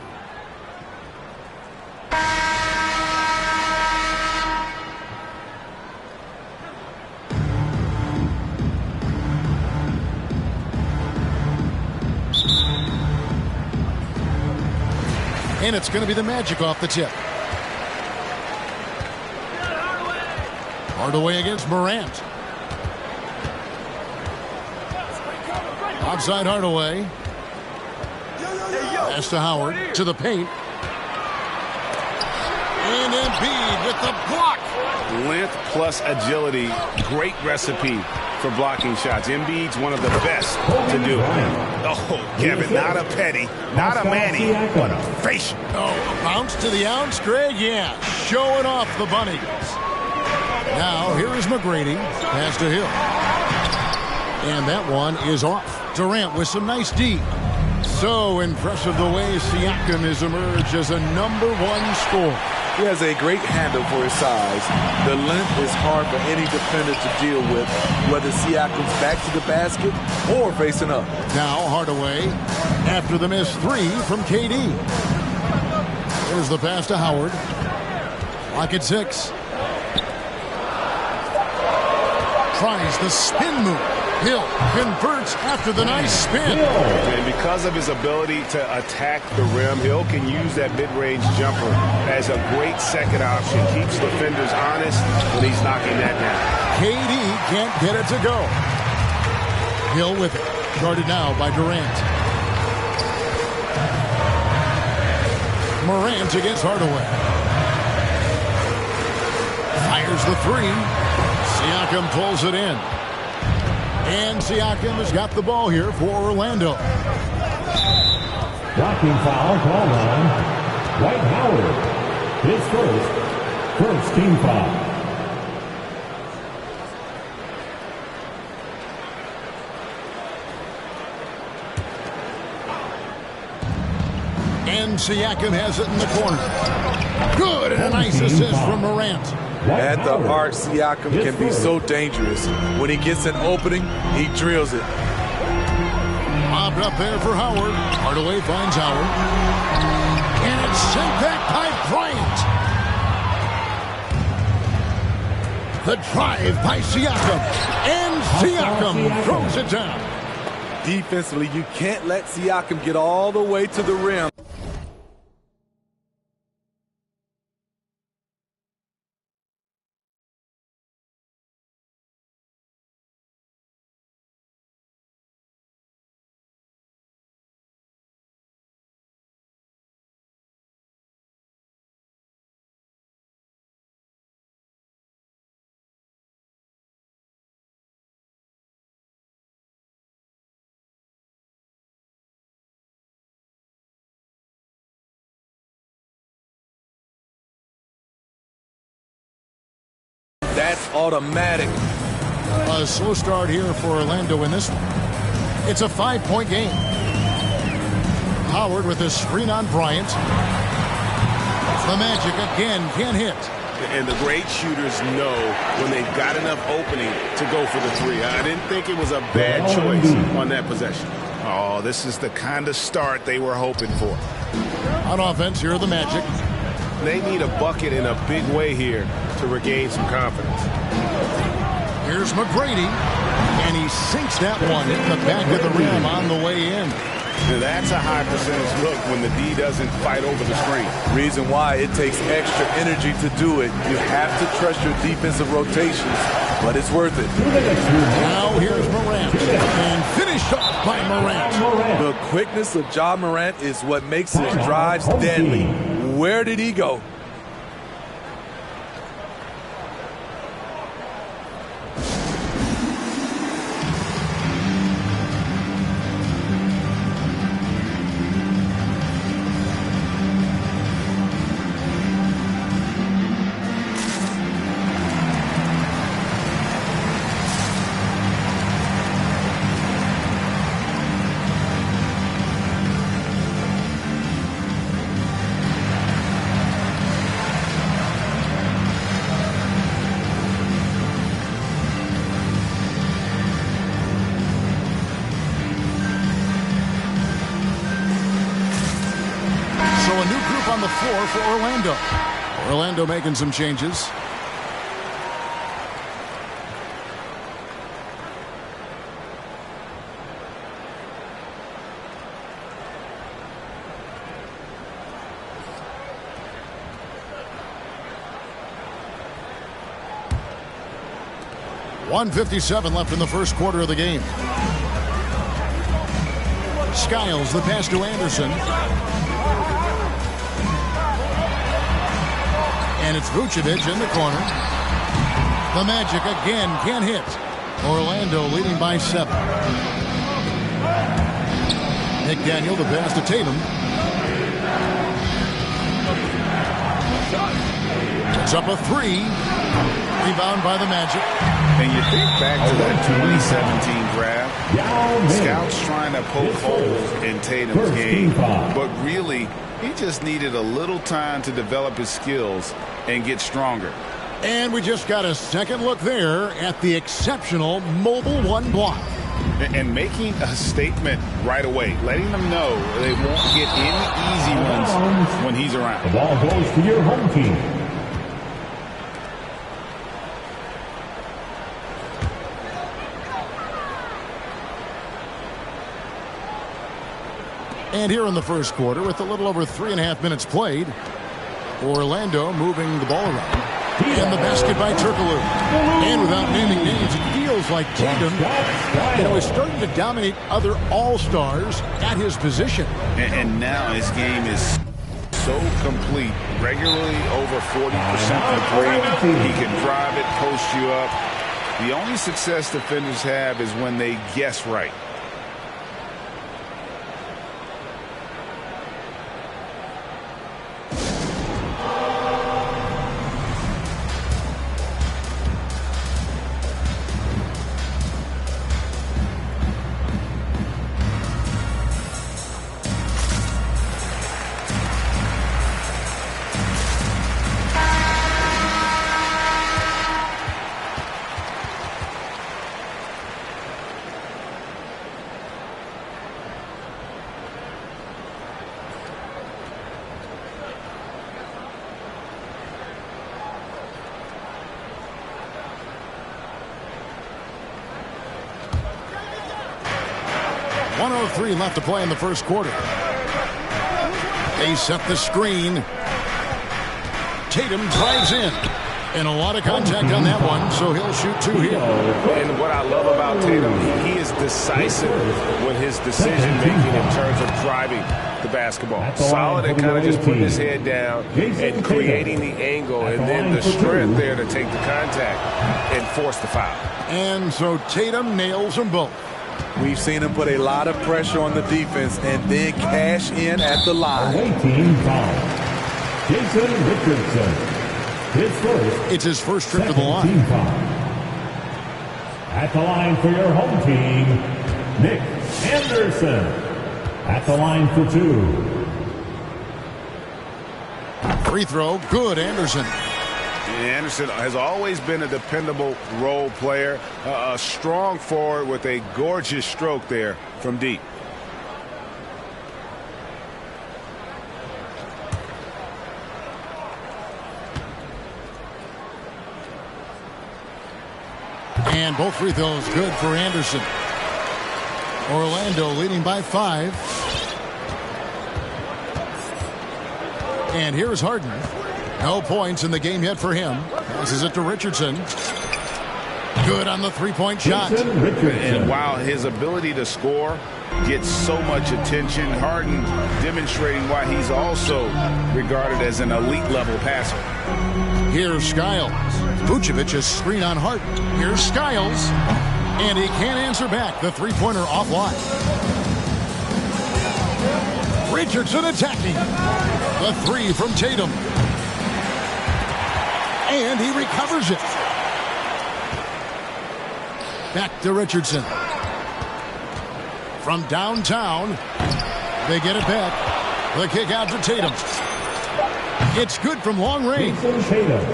And it's going to be the Magic off the tip. Hardaway against Morant. Outside Hardaway. Pass to Howard. To the paint. And Embiid with the block. Length plus agility. Great recipe for blocking shots. Embiid's one of the best to do it. Oh, Kevin, not a petty, not a Manny, but a facial. Oh, a bounce to the ounce, Greg? Yeah, showing off the bunnies. Now, here is McGrady. Pass to Hill. And that one is off. Durant with some nice D. So impressive the way Siakam has emerged as a #1 scorer. He has a great handle for his size. The length is hard for any defender to deal with, whether Siakam's back to the basket or facing up. Now Hardaway after the missed 3 from KD. Here's the pass to Howard. Clock at 6. Tries the spin move. Hill converts after the nice spin. And because of his ability to attack the rim, Hill can use that mid-range jumper as a great second option. Keeps defenders honest when he's knocking that down. KD can't get it to go. Hill with it. Guarded now by Durant. Morant against Hardaway. Fires the 3. Siakam pulls it in. And Siakam has got the ball here for Orlando. Blocking foul called on Dwight Howard. His first team foul. And Siakam has it in the corner. Good, and a nice assist from Morant. At the arc, Siakam can be so dangerous. When he gets an opening, he drills it. Lobbed up there for Howard. Hardaway finds Howard. And it's sent back by Bryant. The drive by Siakam. And Siakam throws it down. Defensively, you can't let Siakam get all the way to the rim. That's automatic. A slow start here for Orlando in this one. It's a 5-point game. Howard with a screen on Bryant. The Magic again can't hit. And the great shooters know when they've got enough opening to go for the 3. I didn't think it was a bad choice on that possession. Oh, this is the kind of start they were hoping for. On offense, here are the Magic. They need a bucket in a big way here to regain some confidence. Here's McGrady, and he sinks that one in the back of the rim on the way in. Now that's a high percentage look when the D doesn't fight over the screen. Reason why it takes extra energy to do it. You have to trust your defensive rotations, but it's worth it. Now here's Morant, and finished off by Morant. The quickness of Ja Morant is what makes his drives deadly. Where did he go? for Orlando. Orlando making some changes. .157 left in the first quarter of the game. Skiles, the pass to Anderson. And it's Vucevic in the corner. The Magic again can't hit. Orlando leading by 7. McDaniel, the pass to Tatum. It's up a 3. Rebound by the Magic. And you think back to that 2017 draft, scouts trying to poke holes in Tatum's game, but really, he just needed a little time to develop his skills and get stronger. And we just got a second look there at the exceptional Mobile 1 block. And making a statement right away, letting them know they won't get any easy ones when he's around. The ball goes to your home team. And here in the first quarter, with a little over 3.5 minutes played, Orlando moving the ball around. And the basket by Turkoglu. And without naming names, it feels like Tatum, is starting to dominate other all-stars at his position. And now his game is so complete. Regularly over 40% from three. He can drive it, post you up. The only success defenders have is when they guess right. .103 left to play in the first quarter. They set the screen. Tatum drives in. And a lot of contact on that one, so he'll shoot 2 here. And what I love about Tatum, he is decisive with his decision-making in terms of driving the basketball. Solid at kind of just putting his head down and creating the angle, and then the strength there to take the contact and force the foul. And so Tatum nails them both. We've seen him put a lot of pressure on the defense and then cash in at the line. Team foul. Jason Richardson. His first. It's his first trip to the line. Team foul. At the line for your home team, Nick Anderson. At the line for 2. Free throw, good, Anderson. Anderson has always been a dependable role player, a strong forward with a gorgeous stroke there from deep. And both free throws good for Anderson. Orlando leading by 5. And here's Harden. No points in the game yet for him. Passes it to Richardson. Good on the three-point shot. And while his ability to score gets so much attention, Harden demonstrating why he's also regarded as an elite-level passer. Here's Skiles. Vucevic's screen on Harden. Here's Skiles. And he can't answer back. The three-pointer offline. Richardson attacking. The 3 from Tatum. And he recovers it. Back to Richardson. From downtown, they get it back. The kick out to Tatum. It's good from long range.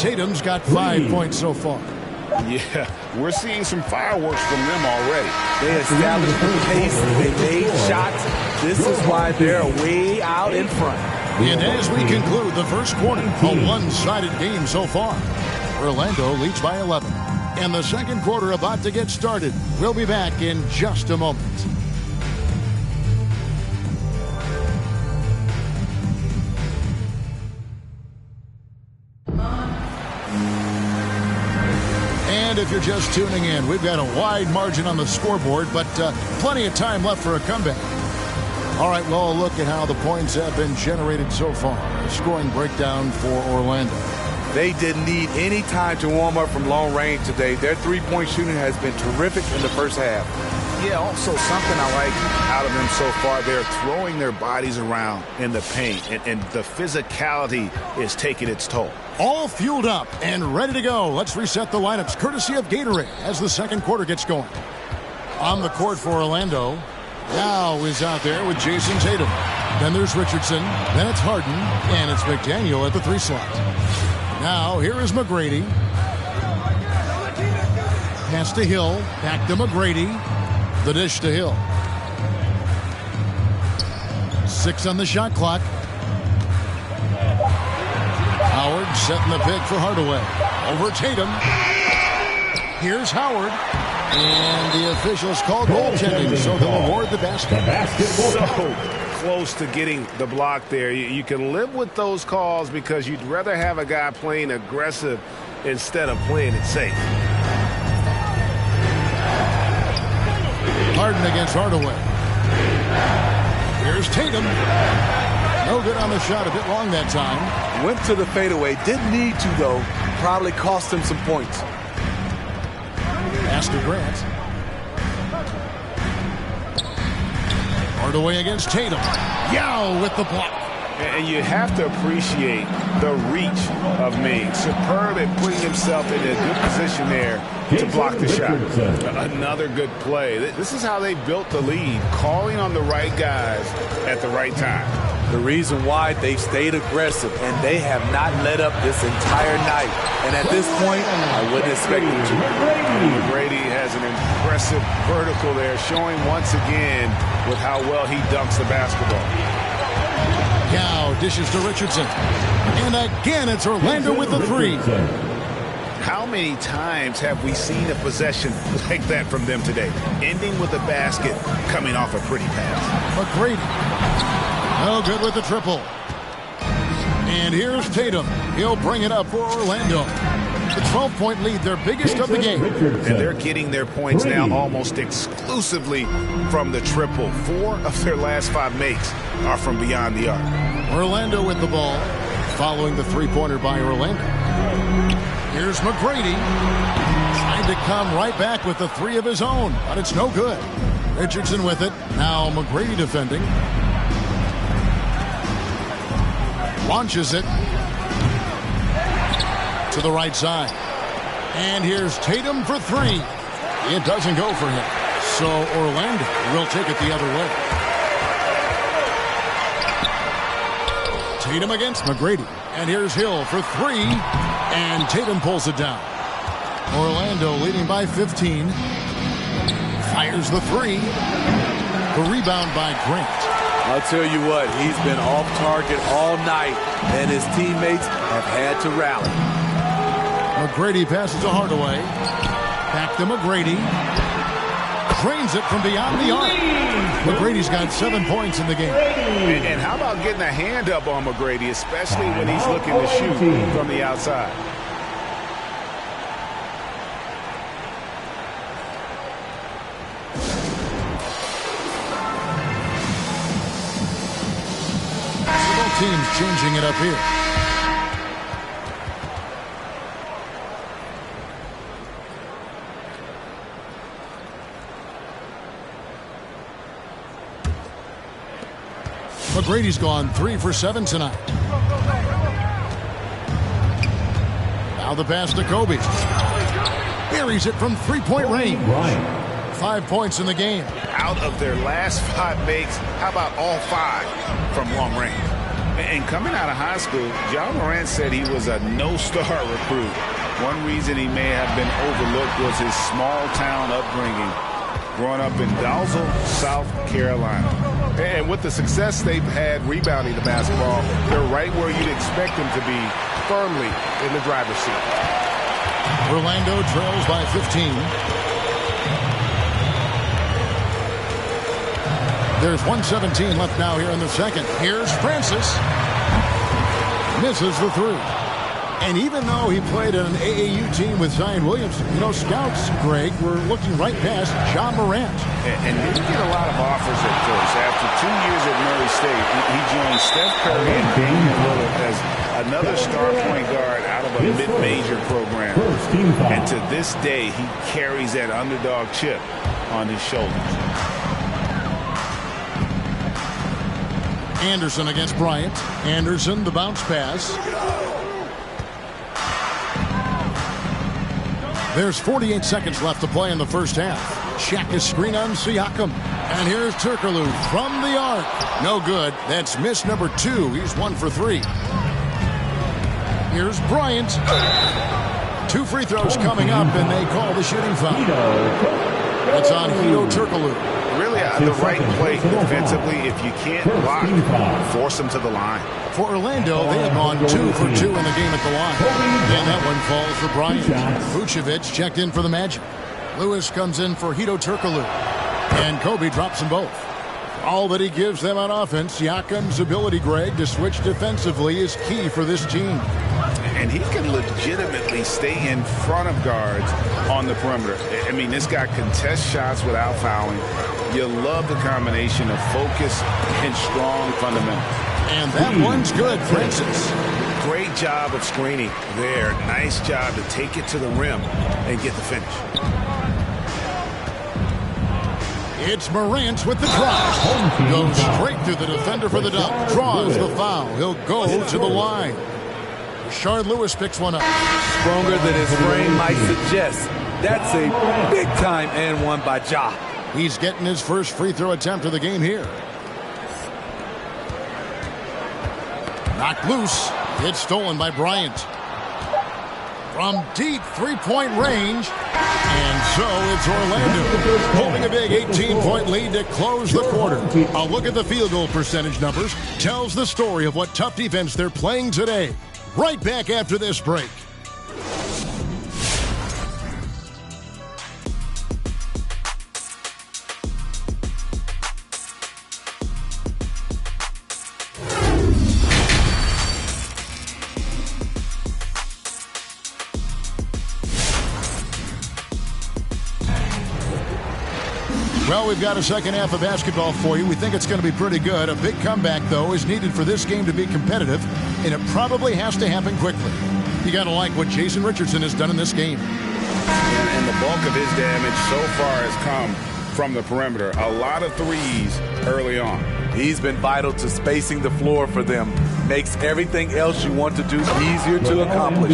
Tatum's got 5 points so far. Yeah, we're seeing some fireworks from them already. They established the pace. They made shots. This is why they're way out in front. And as we conclude the first quarter, a one-sided game so far. Orlando leads by 11. And the second quarter about to get started. We'll be back in just a moment. And if you're just tuning in, we've got a wide margin on the scoreboard, but plenty of time left for a comeback. All right, well, look at how the points have been generated so far. A scoring breakdown for Orlando. They didn't need any time to warm up from long range today. Their three-point shooting has been terrific in the first half. Yeah, also something I like out of them so far, they're throwing their bodies around in the paint, and the physicality is taking its toll. All fueled up and ready to go. Let's reset the lineups courtesy of Gatorade as the second quarter gets going. On the court for Orlando, now is out there with Jason Tatum. Then there's Richardson, then it's Harden, and it's McDaniel at the 3 slot. Now here is McGrady. Pass to Hill, back to McGrady. The dish to Hill. 6 on the shot clock. Howard setting the pick for Hardaway. Over Tatum. Here's Howard. And the officials call goaltending, so they'll award the basket. So close to getting the block there. You can live with those calls because you'd rather have a guy playing aggressive instead of playing it safe. Harden against Hardaway. Here's Tatum. No good on the shot, a bit long that time. Went to the fadeaway. Didn't need to, though. Probably cost him some points. Pass to Grant. Hardaway against Tatum. Yow with the block. And you have to appreciate the reach of Ming. Superb at putting himself in a good position there to block the shot. Another good play. This is how they built the lead, calling on the right guys at the right time. The reason why they stayed aggressive, and they have not let up this entire night. And at this point, I wouldn't expect them to. McGrady has an impressive vertical there, showing once again with how well he dunks the basketball. Now dishes to Richardson. And again, it's Orlando with the 3. How many times have we seen a possession like that from them today? Ending with a basket, coming off a pretty pass. McGrady. No good with the triple. And here's Tatum. He'll bring it up for Orlando. The 12-point lead, their biggest of the game. And they're getting their points now almost exclusively from the triple. 4 of their last 5 makes are from beyond the arc. Orlando with the ball, following the three-pointer by Orlando. Here's McGrady. Trying to come right back with the 3 of his own, but it's no good. Richardson with it. Now McGrady defending. Launches it to the right side. And here's Tatum for 3. It doesn't go for him. So Orlando will take it the other way. Tatum against McGrady. And here's Hill for 3. And Tatum pulls it down. Orlando leading by 15. Fires the 3. The rebound by Grant. I'll tell you what, he's been off target all night, and his teammates have had to rally. McGrady passes to Hardaway. Back to McGrady. Cranes it from beyond the arc. McGrady's got 7 points in the game. And how about getting a hand up on McGrady, especially when he's looking to shoot from the outside? Teams changing it up here. McGrady's gone 3 for 7 tonight. Now the pass to Kobe. Buries it from 3-point range. 5 points in the game. Out of their last 5 makes, how about all 5 from long range? And coming out of high school, John Morant said he was a no-star recruit. One reason he may have been overlooked was his small-town upbringing. growing up in Dalzell, South Carolina. And with the success they've had rebounding the basketball, they're right where you'd expect them to be, firmly in the driver's seat. Orlando trails by 15. There's 1:17 left now here in the second. Here's Francis. Misses the three. And even though he played on an AAU team with Zion Williamson, scouts, Greg, were looking right past John Morant. And didn't get a lot of offers at first. After 2 years at Murray State, he joined Steph Curry and Damian Lillard as another star point guard out of a mid-major program. And to this day, he carries that underdog chip on his shoulders. Anderson against Bryant. Anderson, the bounce pass. There's 48 seconds left to play in the first half. Check his screen on Siakam. And here's Turkoglu from the arc. No good. That's miss number 2. He's 1 for 3. Here's Bryant. 2 free throws coming up, and they call the shooting foul. That's on Hedo Turkoglu. Really the right play defensively. If you can't block, force them to the line. For Orlando, they have gone 2 for 2 in the game at the line. And that one falls for Bryant. Vucevic checked in for the Magic. Lewis comes in for Hedo Turkoglu. And Kobe drops them both. All that he gives them on offense, Siakam's ability, Greg, to switch defensively is key for this team. And he can legitimately stay in front of guards on the perimeter. I mean, this guy contests shots without fouling. You love the combination of focus and strong fundamentals. And that one's good, Francis. Great job of screening there. Nice job to take it to the rim and get the finish. It's Morant with the drive. Goes straight through the defender for the dunk. Draws the foul. He'll go to the line. Rashard Lewis picks one up. Stronger than his frame might suggest. That's a big-time and one by Ja. He's getting his first free throw attempt of the game here. Knocked loose. It's stolen by Bryant. From deep three-point range. And so it's Orlando holding a big 18-point lead to close the quarter. A look at the field goal percentage numbers tells the story of what tough defense they're playing today. Right back after this break. Well, we've got a second half of basketball for you. We think it's going to be pretty good. A big comeback, though, is needed for this game to be competitive, and it probably has to happen quickly. You got to like what Jason Richardson has done in this game. And the bulk of his damage so far has come from the perimeter. A lot of threes early on. He's been vital to spacing the floor for them. Makes everything else you want to do easier to accomplish.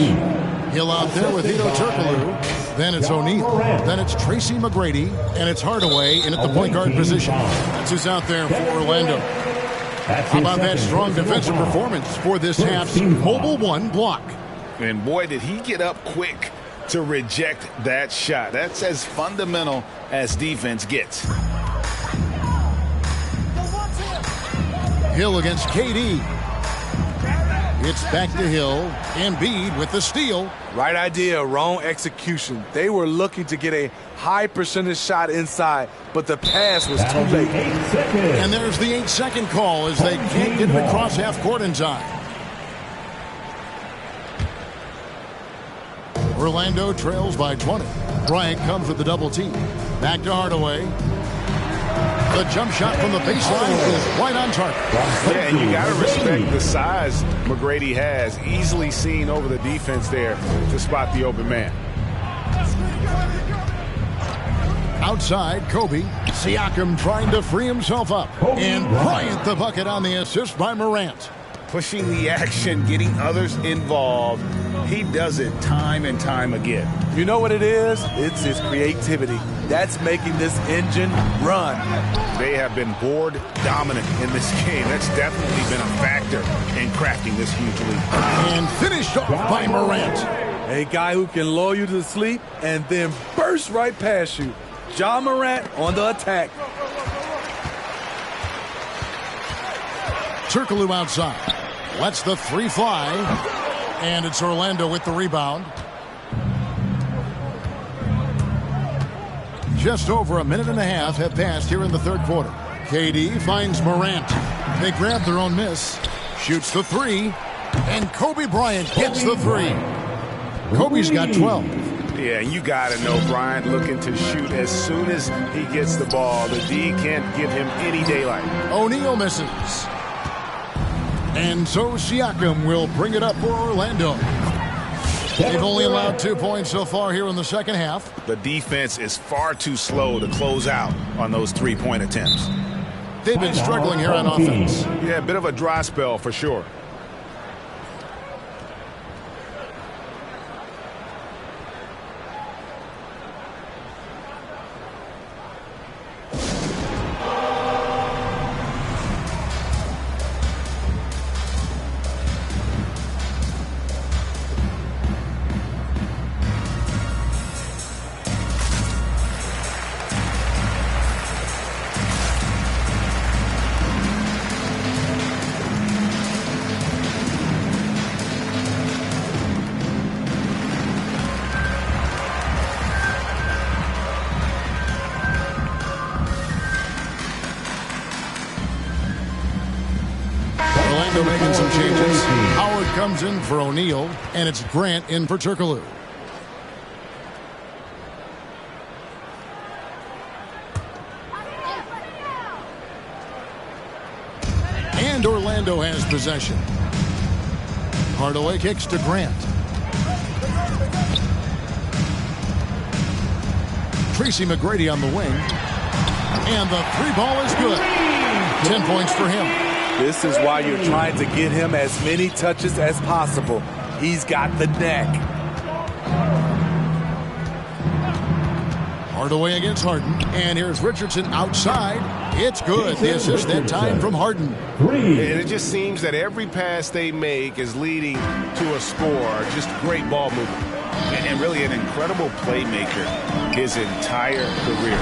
Hill out there with Hedo Turkoglu. Then it's O'Neal. Then it's Tracy McGrady. And it's Hardaway in at the point guard position. That's who's out there for Orlando. How about that strong defensive performance for this half's mobile one block? And boy, did he get up quick to reject that shot. That's as fundamental as defense gets. Hill against KD. It's back to Hill. Embiid with the steal. Right idea, wrong execution. They were looking to get a high percentage shot inside, but the pass was too late. And there's the 8-second call as they can't get it across half court in time. Orlando trails by 20. Bryant comes with the double team. Back to Hardaway. The jump shot from the baseline is right on target. Yeah, and you got to respect the size McGrady has. Easily seen over the defense there to spot the open man. Outside, Kobe. Siakam trying to free himself up. And Bryant the bucket on the assist by Morant. Pushing the action, getting others involved. He does it time and time again. You know what it is? It's his creativity. That's making this engine run. They have been board dominant in this game. That's definitely been a factor in crafting this huge lead. And finished off by Morant. A guy who can lull you to sleep and then burst right past you. Ja Morant on the attack. Turkoglu outside. Lets the three fly. And it's Orlando with the rebound. Just over a minute and a half have passed here in the third quarter. KD finds Morant. They grab their own miss. Shoots the three. And Kobe Bryant gets the three. Kobe's got 12. Yeah, you got to know Bryant looking to shoot as soon as he gets the ball. The D can't give him any daylight. O'Neal misses. And so Siakam will bring it up for Orlando. They've only allowed 2 points so far here in the second half. The defense is far too slow to close out on those three-point attempts. They've been struggling here on offense. Yeah, a bit of a dry spell for sure. Making some changes. Howard comes in for O'Neal, and it's Grant in for Turkoglu. And Orlando has possession. Hardaway kicks to Grant. Tracy McGrady on the wing. And the three ball is good. 10 points for him. This is why you're trying to get him as many touches as possible. He's got the neck. Hardaway against Harden. And here's Richardson outside. It's good. The assist that time from Harden. And it just seems that every pass they make is leading to a score. Just great ball movement. And really an incredible playmaker his entire career.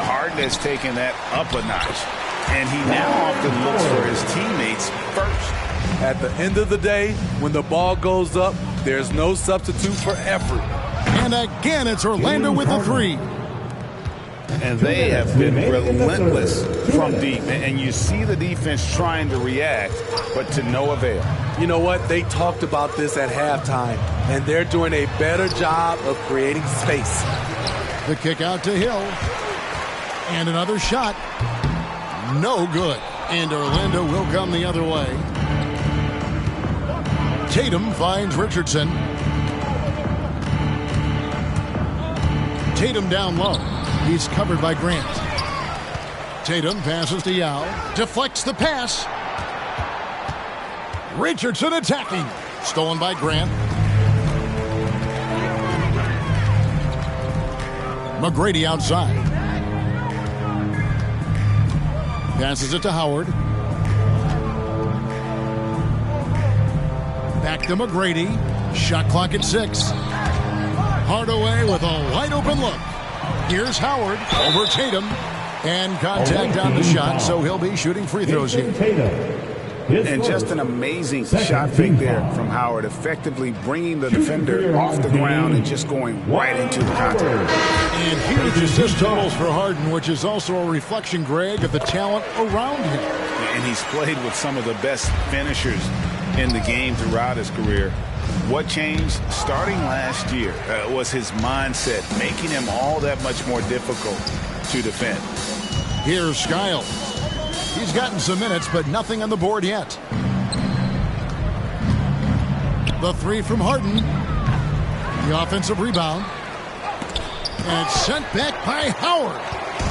Harden has taken that up a notch. And he now often looks for his teammates first. At the end of the day, when the ball goes up, there's no substitute for effort. And again, it's Orlando with the three. And they have been relentless from deep. And you see the defense trying to react, but to no avail. You know what? They talked about this at halftime, and they're doing a better job of creating space. The kick out to Hill. And another shot. No good. And Orlando will come the other way. Tatum finds Richardson. Tatum down low. He's covered by Grant. Tatum passes to Yao. Deflects the pass. Richardson attacking. Stolen by Grant. McGrady outside. Passes it to Howard. Back to McGrady. Shot clock at 6. Hardaway with a wide open look. Here's Howard over Tatum. And contact on the shot, so he'll be shooting free throws here. And just an amazing shot fake there from Howard, effectively bringing the defender off the ground and just going right into the contact. And here are the assist totals for Harden, which is also a reflection, Greg, of the talent around him. And he's played with some of the best finishers in the game throughout his career. What changed starting last year was his mindset, making him all that much more difficult to defend. Here's Skiles. He's gotten some minutes, but nothing on the board yet. The three from Harden. The offensive rebound. And sent back by Howard.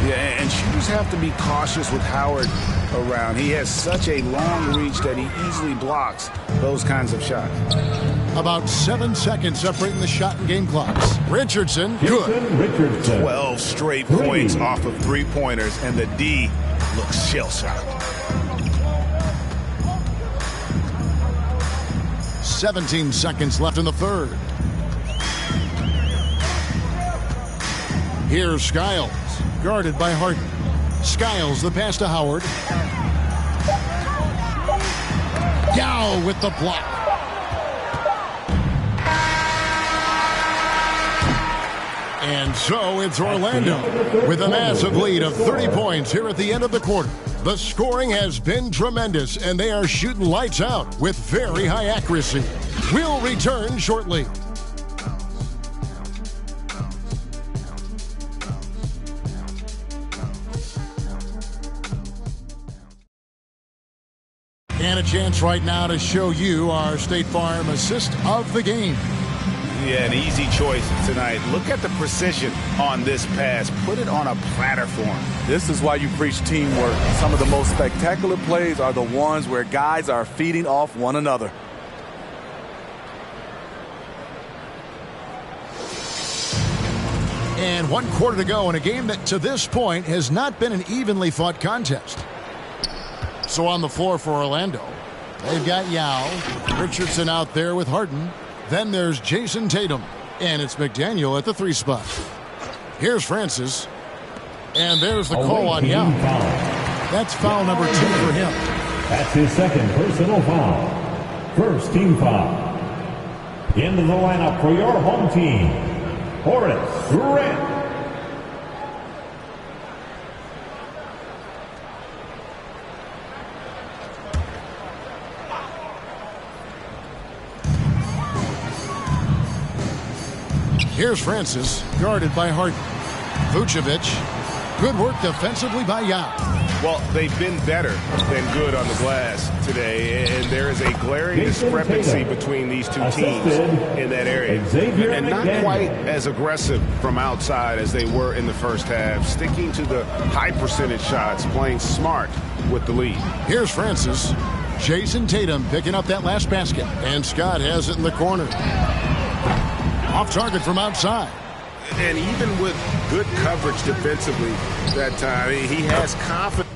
Yeah, and shooters have to be cautious with Howard around. He has such a long reach that he easily blocks those kinds of shots. About 7 seconds separating the shot and game clocks. Richardson, good. 12 straight points off of three-pointers, and the D looks shell-shocked. 17 seconds left in the third. Here's Skiles. guarded by Harden. Skiles the pass to Howard. Yao with the block. And so it's Orlando with a massive lead of 30 points here at the end of the quarter. The scoring has been tremendous, and they are shooting lights out with very high accuracy. We'll return shortly. And a chance right now to show you our State Farm assist of the game. Yeah, an easy choice tonight. Look at the precision on this pass. Put it on a platter for him. This is why you preach teamwork. Some of the most spectacular plays are the ones where guys are feeding off one another. And 1 quarter to go in a game that to this point has not been an evenly fought contest. So on the floor for Orlando, they've got Yao, Richardson out there with Harden. Then there's Jason Tatum, and it's McDaniel at the 3 spot. Here's Francis, and there's the call on Yao. That's foul number 2 for him. That's his second personal foul. First team foul. Into the lineup for your home team, Horace Grant. Here's Francis, guarded by Harden. Vucevic, good work defensively by Yao. Well, they've been better than good on the glass today, and there is a glaring discrepancy between these two teams in that area. And not quite as aggressive from outside as they were in the first half, sticking to the high percentage shots, playing smart with the lead. Here's Francis. Jason Tatum picking up that last basket, and Scott has it in the corner. Off target from outside. And even with good coverage defensively that time, he has confidence.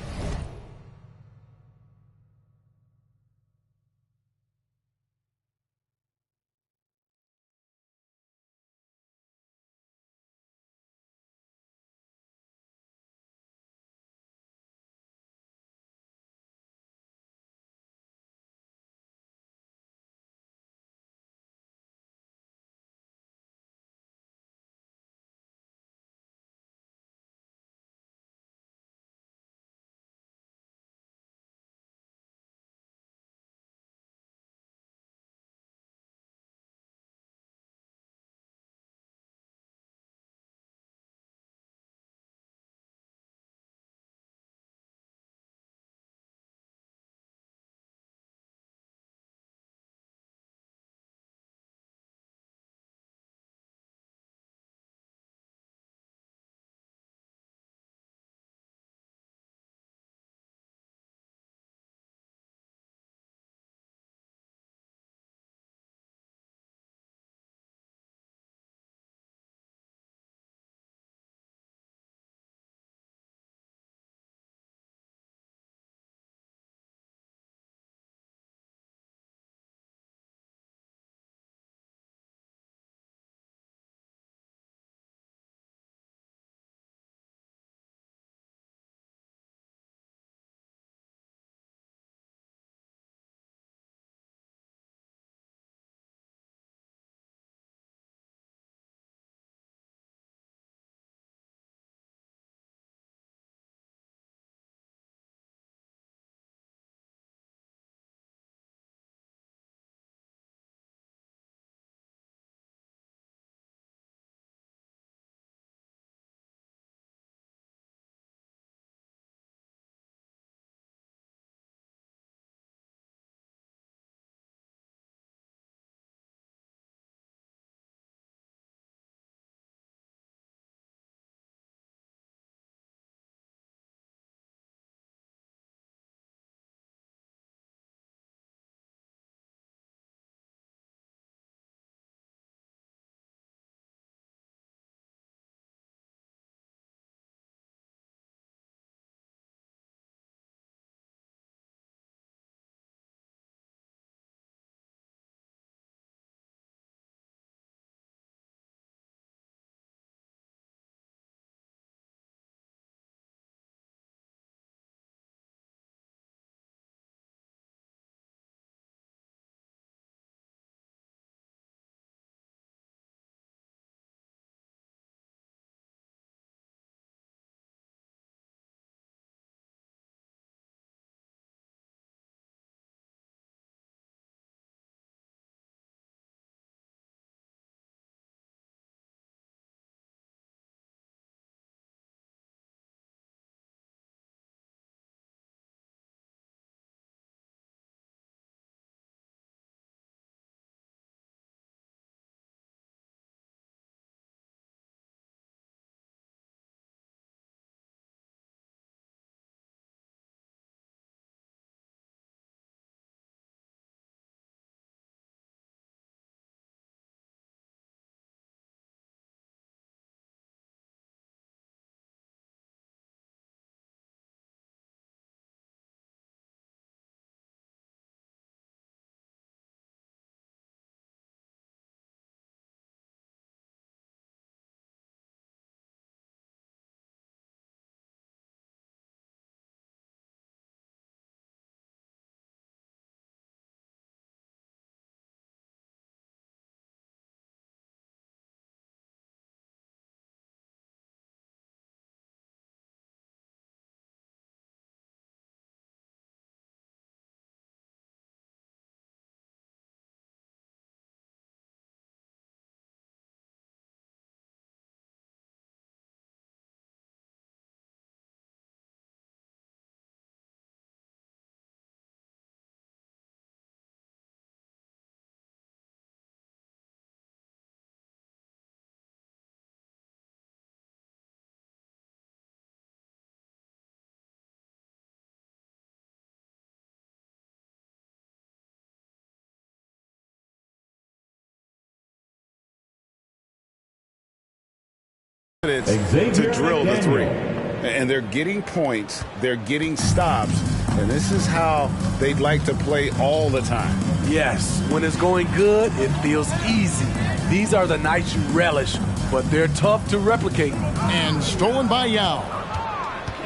to drill the three. And they're getting points, they're getting stops, and this is how they'd like to play all the time. Yes, when it's going good, it feels easy. These are the nights you relish, but they're tough to replicate. And stolen by Yao.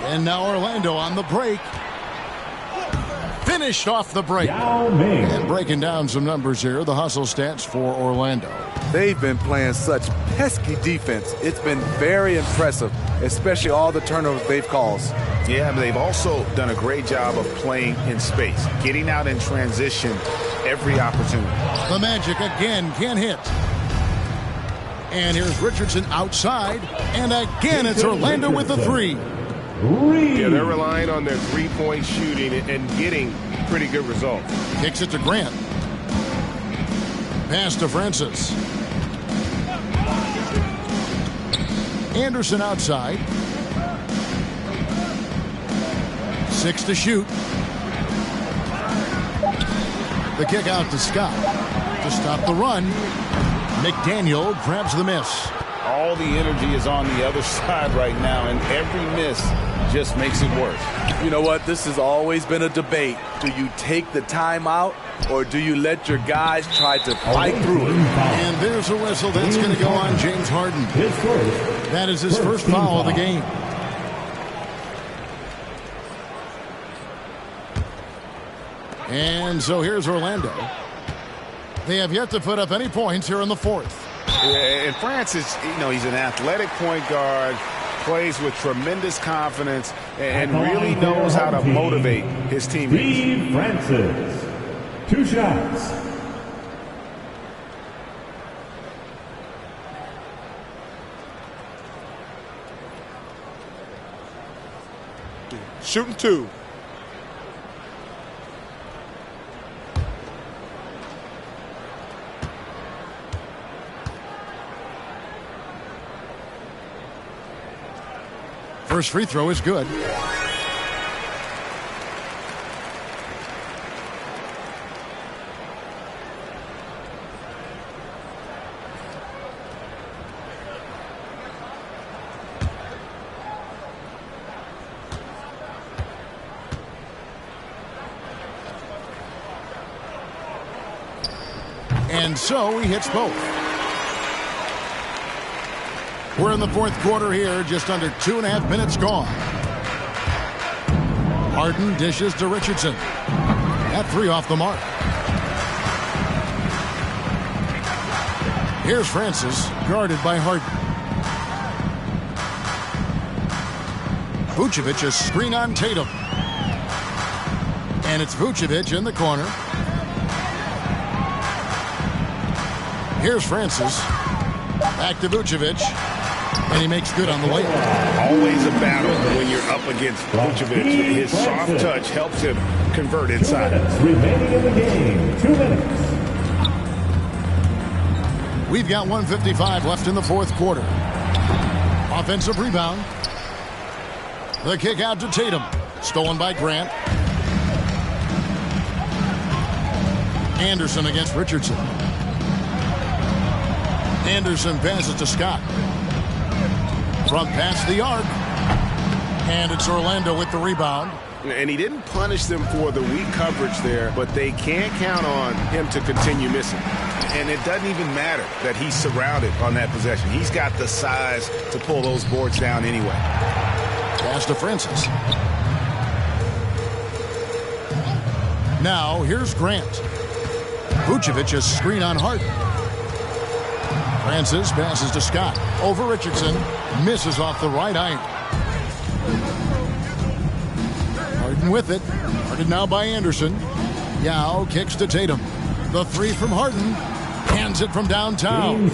And now Orlando on the break. Finished off the break. And breaking down some numbers here, the hustle stats for Orlando. They've been playing such pesky defense. It's been very impressive, especially all the turnovers they've caused. Yeah, but they've also done a great job of playing in space, getting out in transition every opportunity. The Magic again can't hit. And here's Richardson outside. And again, it's Orlando with the three. Yeah, they're relying on their three-point shooting and getting pretty good results. Kicks it to Grant. Pass to Francis. Anderson outside. 6 to shoot. The kick out to Scott to stop the run. McDaniel grabs the miss. All the energy is on the other side right now, and every miss just makes it worse. You know what? This has always been a debate. Do you take the timeout, or do you let your guys try to fight through it? And there's a whistle that's going to go on James Harden. That is his first foul of the game. And so here's Orlando. They have yet to put up any points here in the fourth. Yeah, and Francis, he's an athletic point guard, plays with tremendous confidence, and really knows how to motivate his teammates. Steve Francis, 2 shots. Shooting 2. First free throw is good. And so he hits both. We're in the fourth quarter here, just under 2.5 minutes gone. Harden dishes to Richardson. That three off the mark. Here's Francis, guarded by Harden. Vucevic, a screen on Tatum. And it's Vucevic in the corner. Here's Francis. Back to Vucevic. And he makes good on the layup. Always a battle when you're up against Vucevic. His soft touch helps him convert inside. 2 minutes remaining in the game. 2 minutes. We've got 1:55 left in the fourth quarter. Offensive rebound. The kick out to Tatum. Stolen by Grant. Anderson against Richardson. Anderson passes to Scott. Front pass the arc. And it's Orlando with the rebound. And he didn't punish them for the weak coverage there, but they can't count on him to continue missing. And it doesn't even matter that he's surrounded on that possession. He's got the size to pull those boards down anyway. Pass to Francis. Now here's Grant. Vucevic a screen on Harden. Francis passes to Scott. Over Richardson. Misses off the right iron. Harden with it. Guarded now by Anderson. Yao kicks to Tatum. The three from Harden. Hands it from downtown.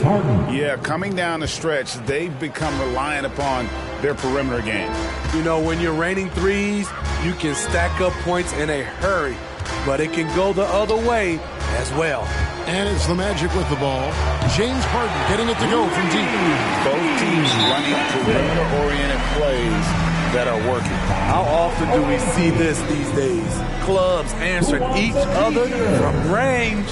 Yeah, coming down the stretch, they've become reliant upon their perimeter game. You know, when you're raining threes, you can stack up points in a hurry, but it can go the other way as well. And it's the Magic with the ball. James Harden getting it to go from deep. Both teams running perimeter-oriented plays that are working. How often do we see this these days? Clubs answering each other from range.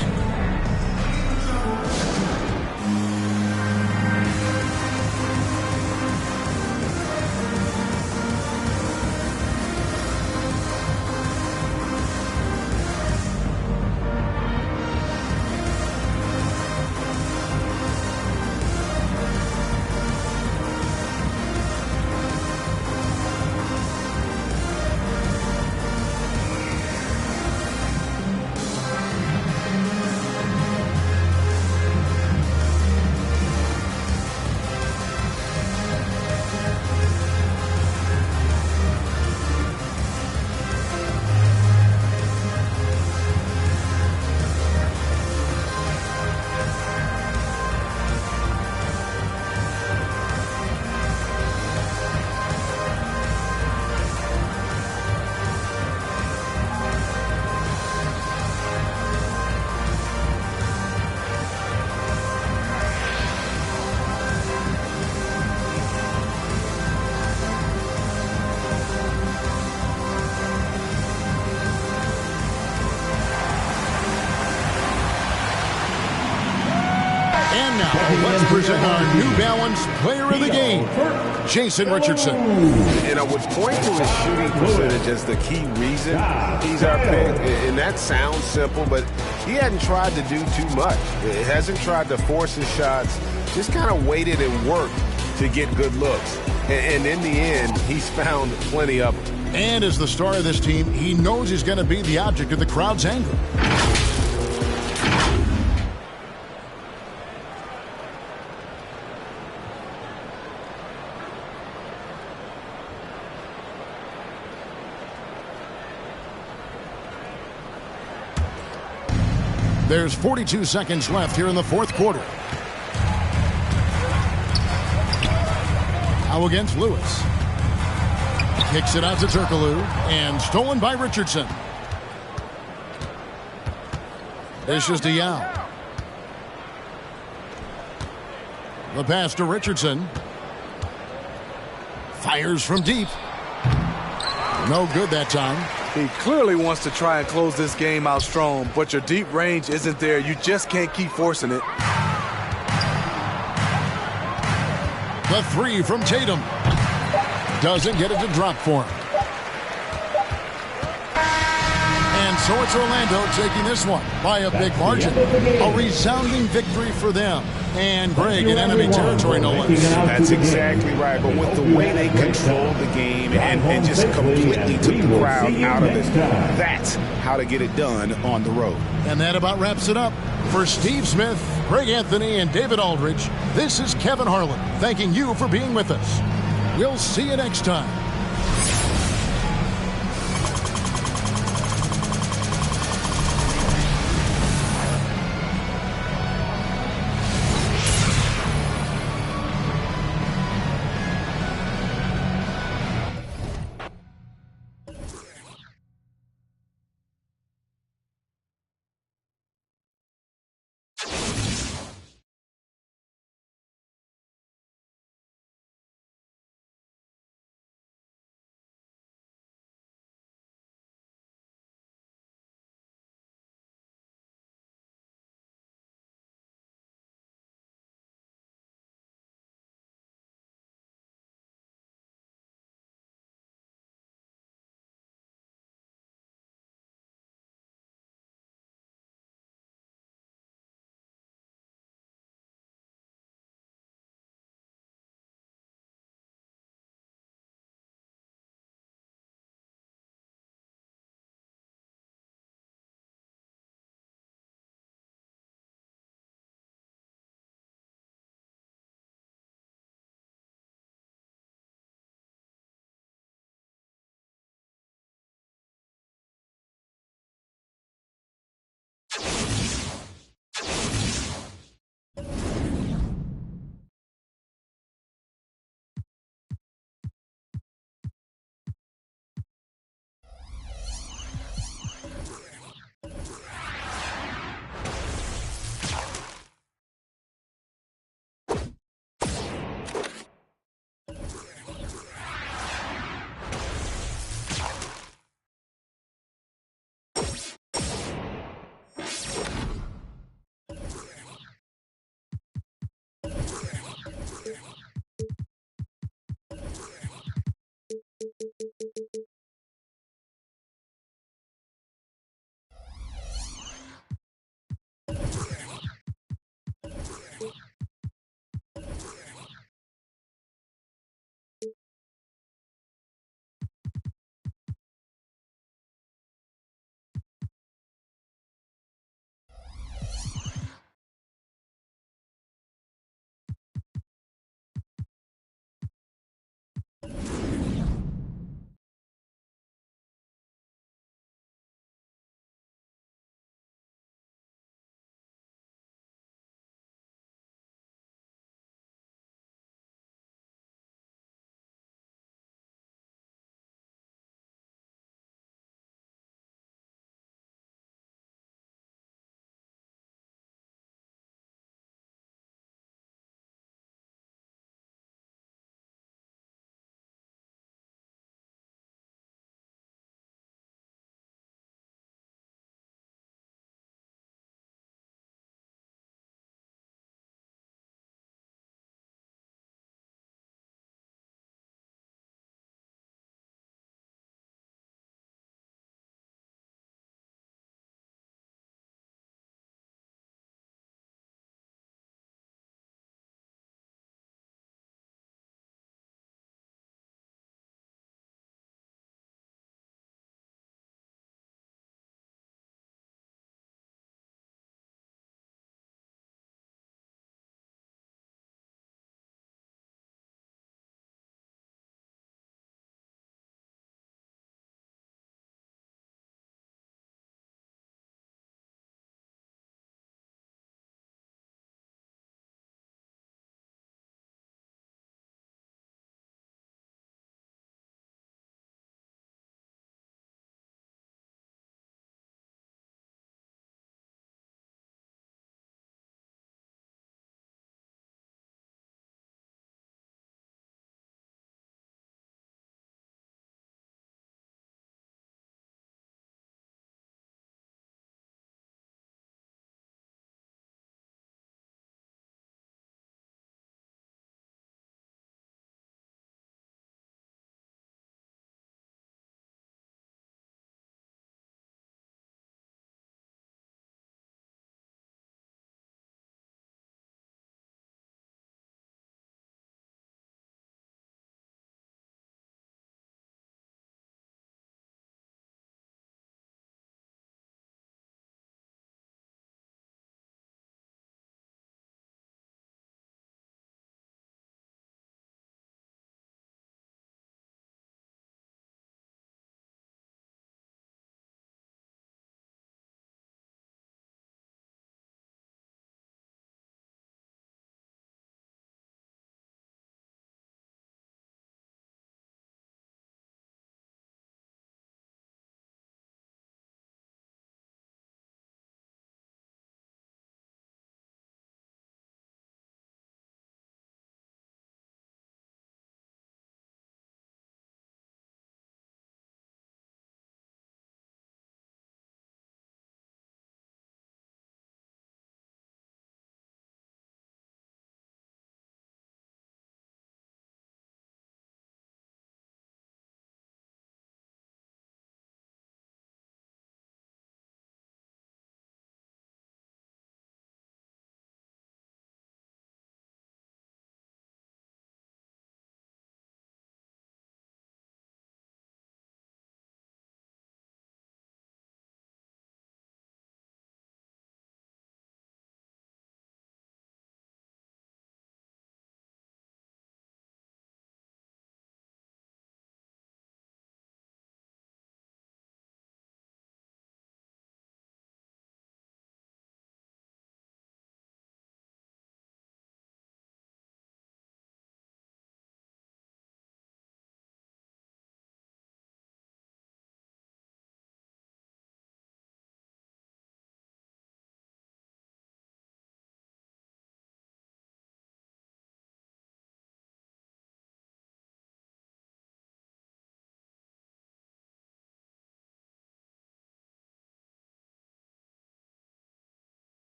Let's present our New Balance Player of the Game, Jason Richardson. And I would point to his shooting percentage as the key reason he's our pick. And that sounds simple, but he hadn't tried to do too much. He hasn't tried to force his shots, just kind of waited and worked to get good looks. And in the end, he's found plenty of them. And as the star of this team, he knows he's going to be the object of the crowd's anger. There's 42 seconds left here in the fourth quarter. Now against Lewis. Kicks it out to Turkoglu, and stolen by Richardson. This is Diao. The pass to Richardson. Fires from deep. No good that time. He clearly wants to try and close this game out strong, but your deep range isn't there. You just can't keep forcing it. The three from Tatum. Doesn't get it to drop for him. And so it's Orlando taking this one by a big margin. A resounding victory for them. And Greg in enemy territory, no less. That's exactly right. But with the way they controlled the game and just completely took the crowd out of it, that's how to get it done on the road. And that about wraps it up. For Steve Smith, Greg Anthony, and David Aldridge, this is Kevin Harlan thanking you for being with us. We'll see you next time.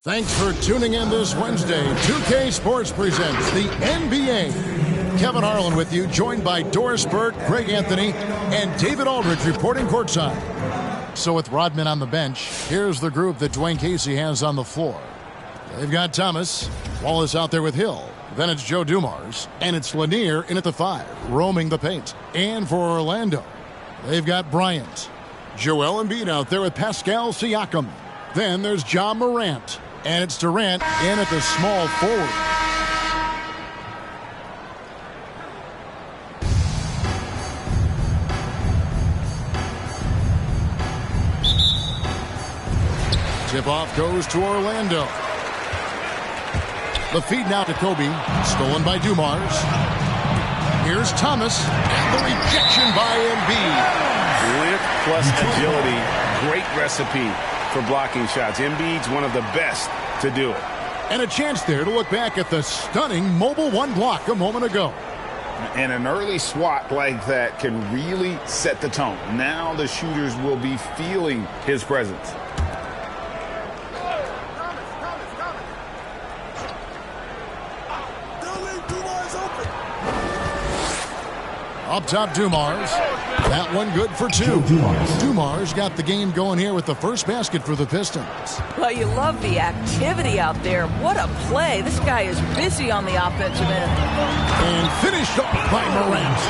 Thanks for tuning in this Wednesday. 2K Sports presents the NBA. Kevin Harlan with you, joined by Doris Burke, Greg Anthony, and David Aldridge reporting courtside. So with Rodman on the bench, here's the group that Dwayne Casey has on the floor. They've got Thomas, Wallace out there with Hill. Then it's Joe Dumars, and it's Lanier in at the 5, roaming the paint. And for Orlando, they've got Bryant. Joel Embiid out there with Pascal Siakam. Then there's Ja Morant. And it's Durant in at the small forward. Tip-off goes to Orlando. The feed now to Kobe. Stolen by Dumars. Here's Thomas. And the rejection by Embiid. Length plus agility. Great recipe for blocking shots. Embiid's one of the best to do it. And a chance there to look back at the stunning mobile one block a moment ago. And an early swat like that can really set the tone. Now the shooters will be feeling his presence. Up top, Dumars. That one good for 2. Dumars got the game going here with the first basket for the Pistons. Well, you love the activity out there. What a play. This guy is busy on the offensive end. And finished off by Morant.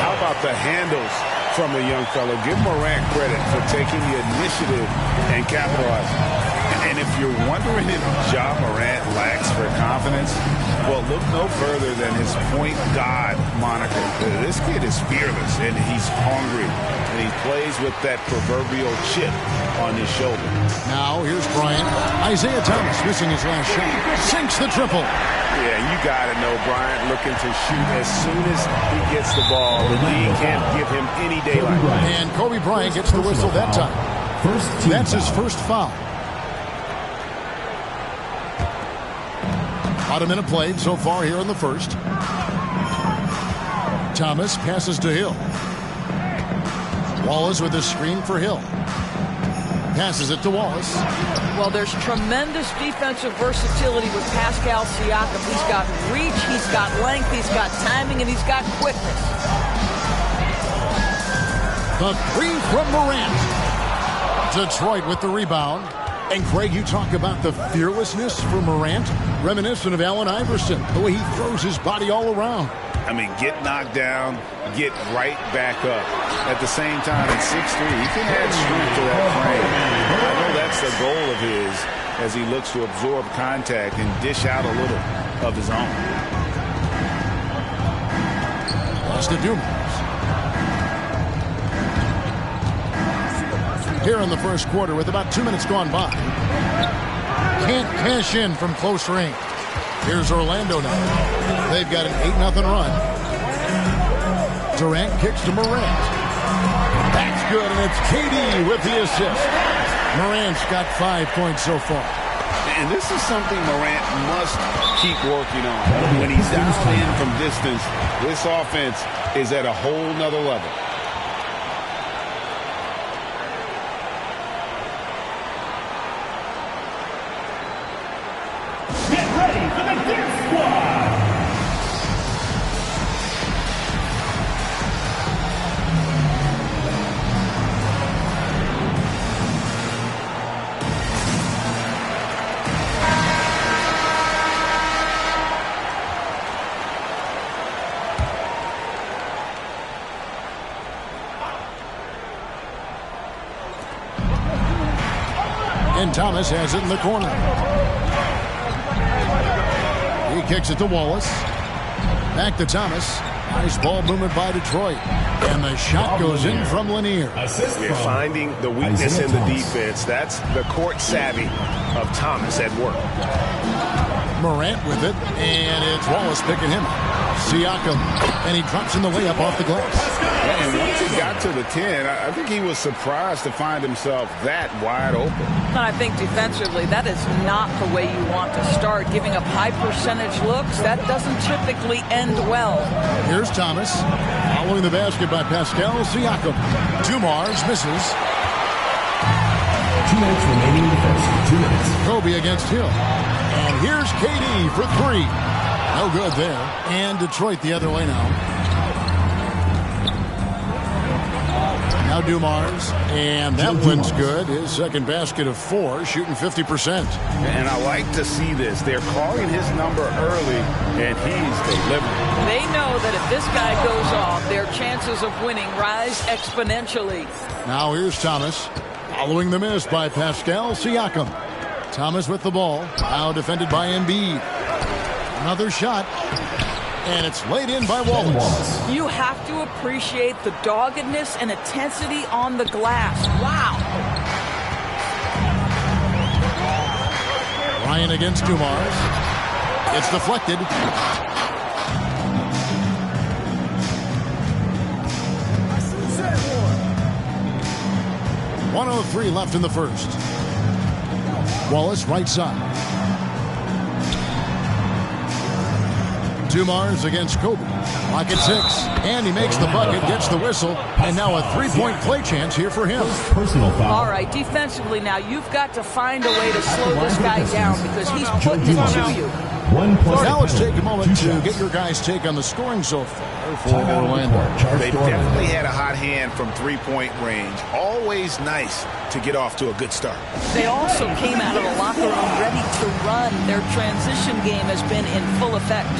How about the handles from the young fellow? Give Morant credit for taking the initiative and capitalizing. And if you're wondering if Ja Morant lacks for confidence, well, look no further than his point guard moniker. This kid is fearless, and he's hungry, and he plays with that proverbial chip on his shoulder. Now, here's Bryant. Isaiah Thomas missing his last shot. Sinks the triple. Yeah, you got to know Bryant looking to shoot as soon as he gets the ball. The league can't give him any daylight. And Kobe Bryant gets the whistle that time. That's his first foul. About a minute played so far here in the first. Thomas passes to Hill. Wallace with a screen for Hill. Passes it to Wallace. Well, there's tremendous defensive versatility with Pascal Siakam. He's got reach, he's got length, he's got timing, and he's got quickness. The 3 from Morant. Detroit with the rebound. And Craig, you talk about the fearlessness for Morant, reminiscent of Allen Iverson, the way he throws his body all around. I mean, get knocked down, get right back up. At the same time, at 6'3", he can add strength to that frame. I know that's the goal of his as he looks to absorb contact and dish out a little of his own. Lost to Dumars. Here in the first quarter with about 2 minutes gone by. Can't cash in from close range. Here's Orlando now. They've got an 8-0 run. Durant kicks to Morant. That's good, and it's KD with the assist. Morant's got 5 points so far. And this is something Morant must keep working on. When he's dialed in from distance, this offense is at a whole nother level. And Thomas has it in the corner. He kicks it to Wallace. Back to Thomas. Nice ball movement by Detroit. And the shot goes in from Lanier. We're finding the weakness in the defense. That's the court savvy of Thomas at work. Morant with it. And it's Wallace picking him up. Siakam. And he drops in the layup off the glass. And once he got to the 10, I think he was surprised to find himself that wide open. And I think defensively, that is not the way you want to start. Giving up high percentage looks, that doesn't typically end well. Here's Thomas. Following the basket by Pascal Siakam. Dumars misses. 2 minutes remaining in the first. 2 minutes. Kobe against Hill. And here's KD for 3. No good there. And Detroit the other way now. Now Dumars, and that one's good. His second basket of 4, shooting 50%. And I like to see this. They're calling his number early, and he's delivering. They know that if this guy goes off, their chances of winning rise exponentially. Now here's Thomas, following the miss by Pascal Siakam. Thomas with the ball, now defended by Embiid. Another shot. And it's laid in by Wallace. You have to appreciate the doggedness and intensity on the glass. Wow. Ryan against Dumars. It's deflected. .103 left in the first. Wallace right side. Dumars against Kobe. Lock at 6. And he makes the bucket, gets the whistle, and now a 3-point play chance here for him. Personal foul. All right, defensively now, you've got to find a way to slow this guy down because he's putting it to you. Now let's take a moment to get your guys' take on the scoring so far for Orlando. They've definitely had a hot hand from three-point range. Always nice to get off to a good start. They also came out of the locker room ready to run. Their transition game has been in full effect.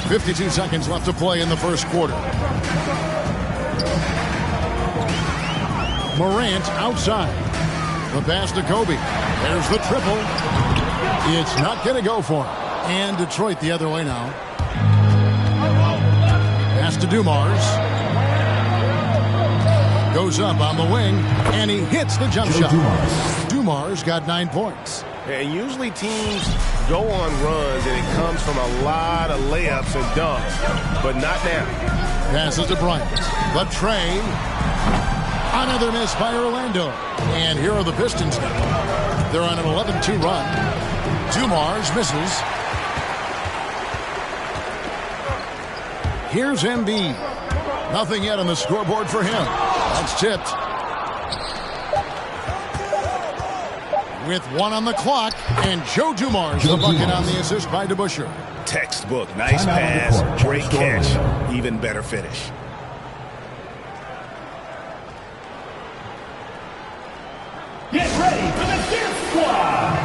.52 seconds left to play in the first quarter. Morant outside. The pass to Kobe. There's the triple. It's not going to go for him. And Detroit the other way now. Pass to Dumars. Goes up on the wing, and he hits the jump shot. Dumars got 9 points. And usually teams go on runs, and it comes from a lot of layups and dunks, but not now. Passes to Bryant. The tray. Another miss by Orlando. And here are the Pistons now. They're on an 11-2 run. Dumars misses. Here's Embiid. Nothing yet on the scoreboard for him. That's tipped. With 1 on the clock, and Joe Dumars the bucket on the assist by DeBusschere. Textbook, nice pass, great catch, even better finish. Get ready for the Fifth Squad.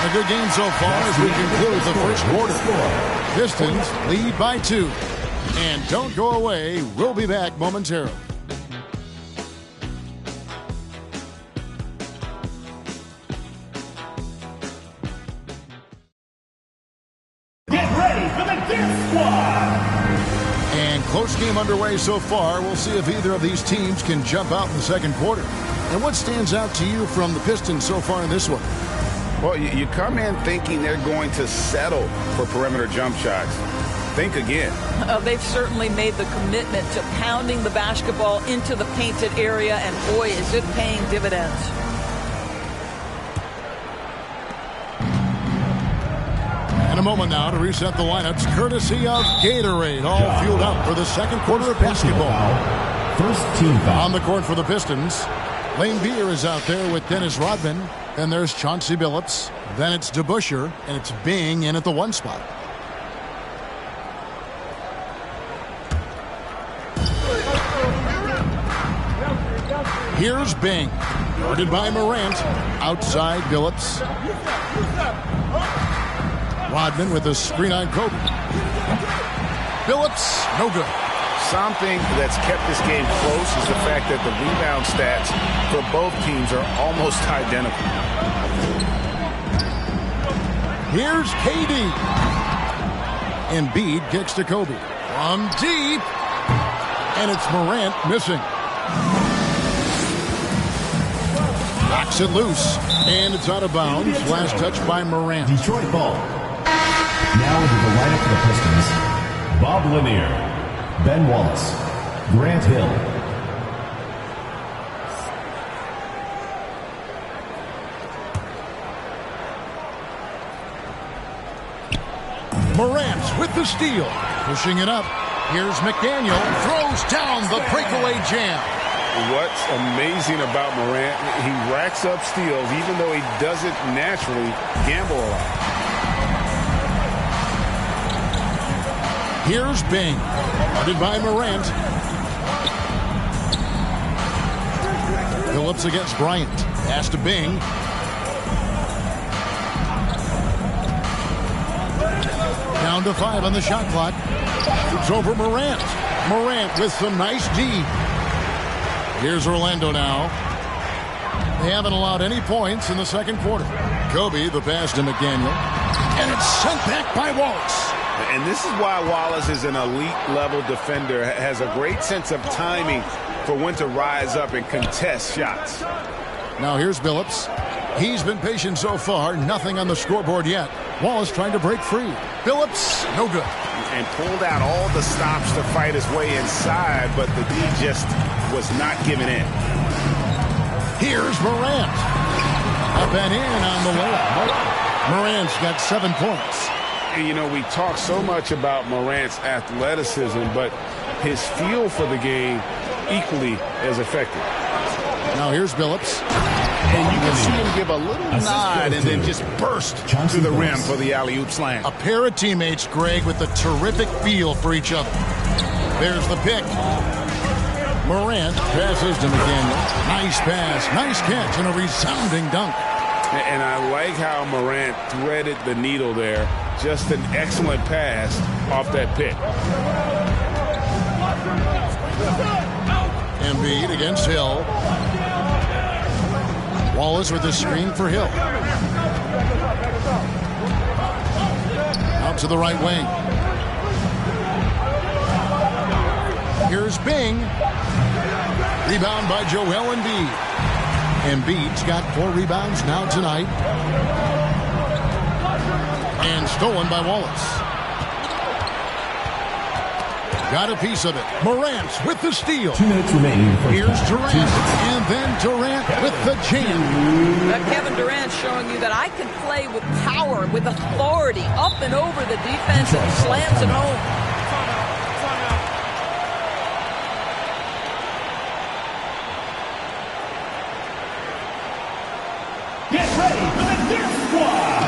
A good game so far as we conclude the first quarter. Pistons lead by 2. And don't go away. We'll be back momentarily. Get ready for the Death Squad! And close game underway so far. We'll see if either of these teams can jump out in the second quarter. And what stands out to you from the Pistons so far in this one? Well, you come in thinking they're going to settle for perimeter jump shots. Think again. They've certainly made the commitment to pounding the basketball into the painted area, and boy, is it paying dividends. And a moment now to reset the lineups, courtesy of Gatorade, all fueled up for the second quarter of basketball. First team foul. On the court for the Pistons, Lane Beer is out there with Dennis Rodman. Then there's Chauncey Billups. Then it's DeBusschere, and it's Bing in at the 1 spot. Here's Bing, guarded by Morant. Outside Billups. Rodman with a screen on Kobe. Billups, no good. Something that's kept this game close is the fact that the rebound stats for both teams are almost identical. Here's KD. Embiid kicks to Kobe. From deep. And it's Morant missing. Knocks it loose. And it's out of bounds. Last touch by Morant. Detroit ball. Now into the lineup for the Pistons. Bob Lanier, Ben Wallace, Grant Hill. Morant with the steal. Pushing it up. Here's McDaniel. Throws down the breakaway jam. What's amazing about Morant, he racks up steals even though he doesn't naturally gamble a lot. Here's Bing, guarded by Morant. Billups against Bryant. Pass to Bing. Down to 5 on the shot clock. It's over Morant. Morant with some nice D. Here's Orlando now. They haven't allowed any points in the second quarter. Kobe, the pass to McDaniel. And it's sent back by Wallace. And this is why Wallace is an elite-level defender, has a great sense of timing for when to rise up and contest shots. Now here's Billups. He's been patient so far, nothing on the scoreboard yet. Wallace trying to break free. Billups, no good. And pulled out all the stops to fight his way inside, but the D just was not giving in. Here's Morant. Up and in on the layup. Morant's got 7 points. And, you know, we talk so much about Morant's athleticism, but his feel for the game equally as effective. Now here's Billups. And you can see him give a little nod and then just burst to the rim for the alley-oop slam. A pair of teammates, Greg, with a terrific feel for each other. There's the pick. Morant passes to McDaniel. Nice pass, nice catch, and a resounding dunk. And I like how Morant threaded the needle there. Just an excellent pass off that pick. Embiid against Hill. Wallace with the screen for Hill. Out to the right wing. Here's Bing. Rebound by Joel Embiid. Embiid's got 4 rebounds now tonight. And stolen by Wallace. Got a piece of it. Morant with the steal. 2 minutes remaining. Here's Durant. And then Durant with the jam. Kevin Durant showing you that I can play with power, with authority, up and over the defense, and slams it home. Get ready for the Death Squad!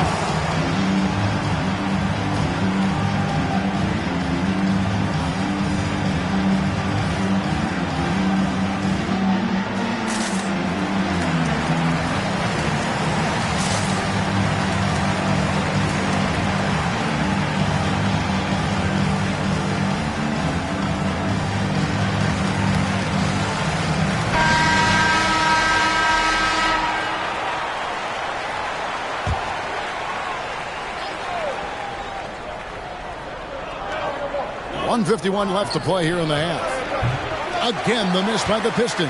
1:51 left to play here in the half. Again, the miss by the Pistons.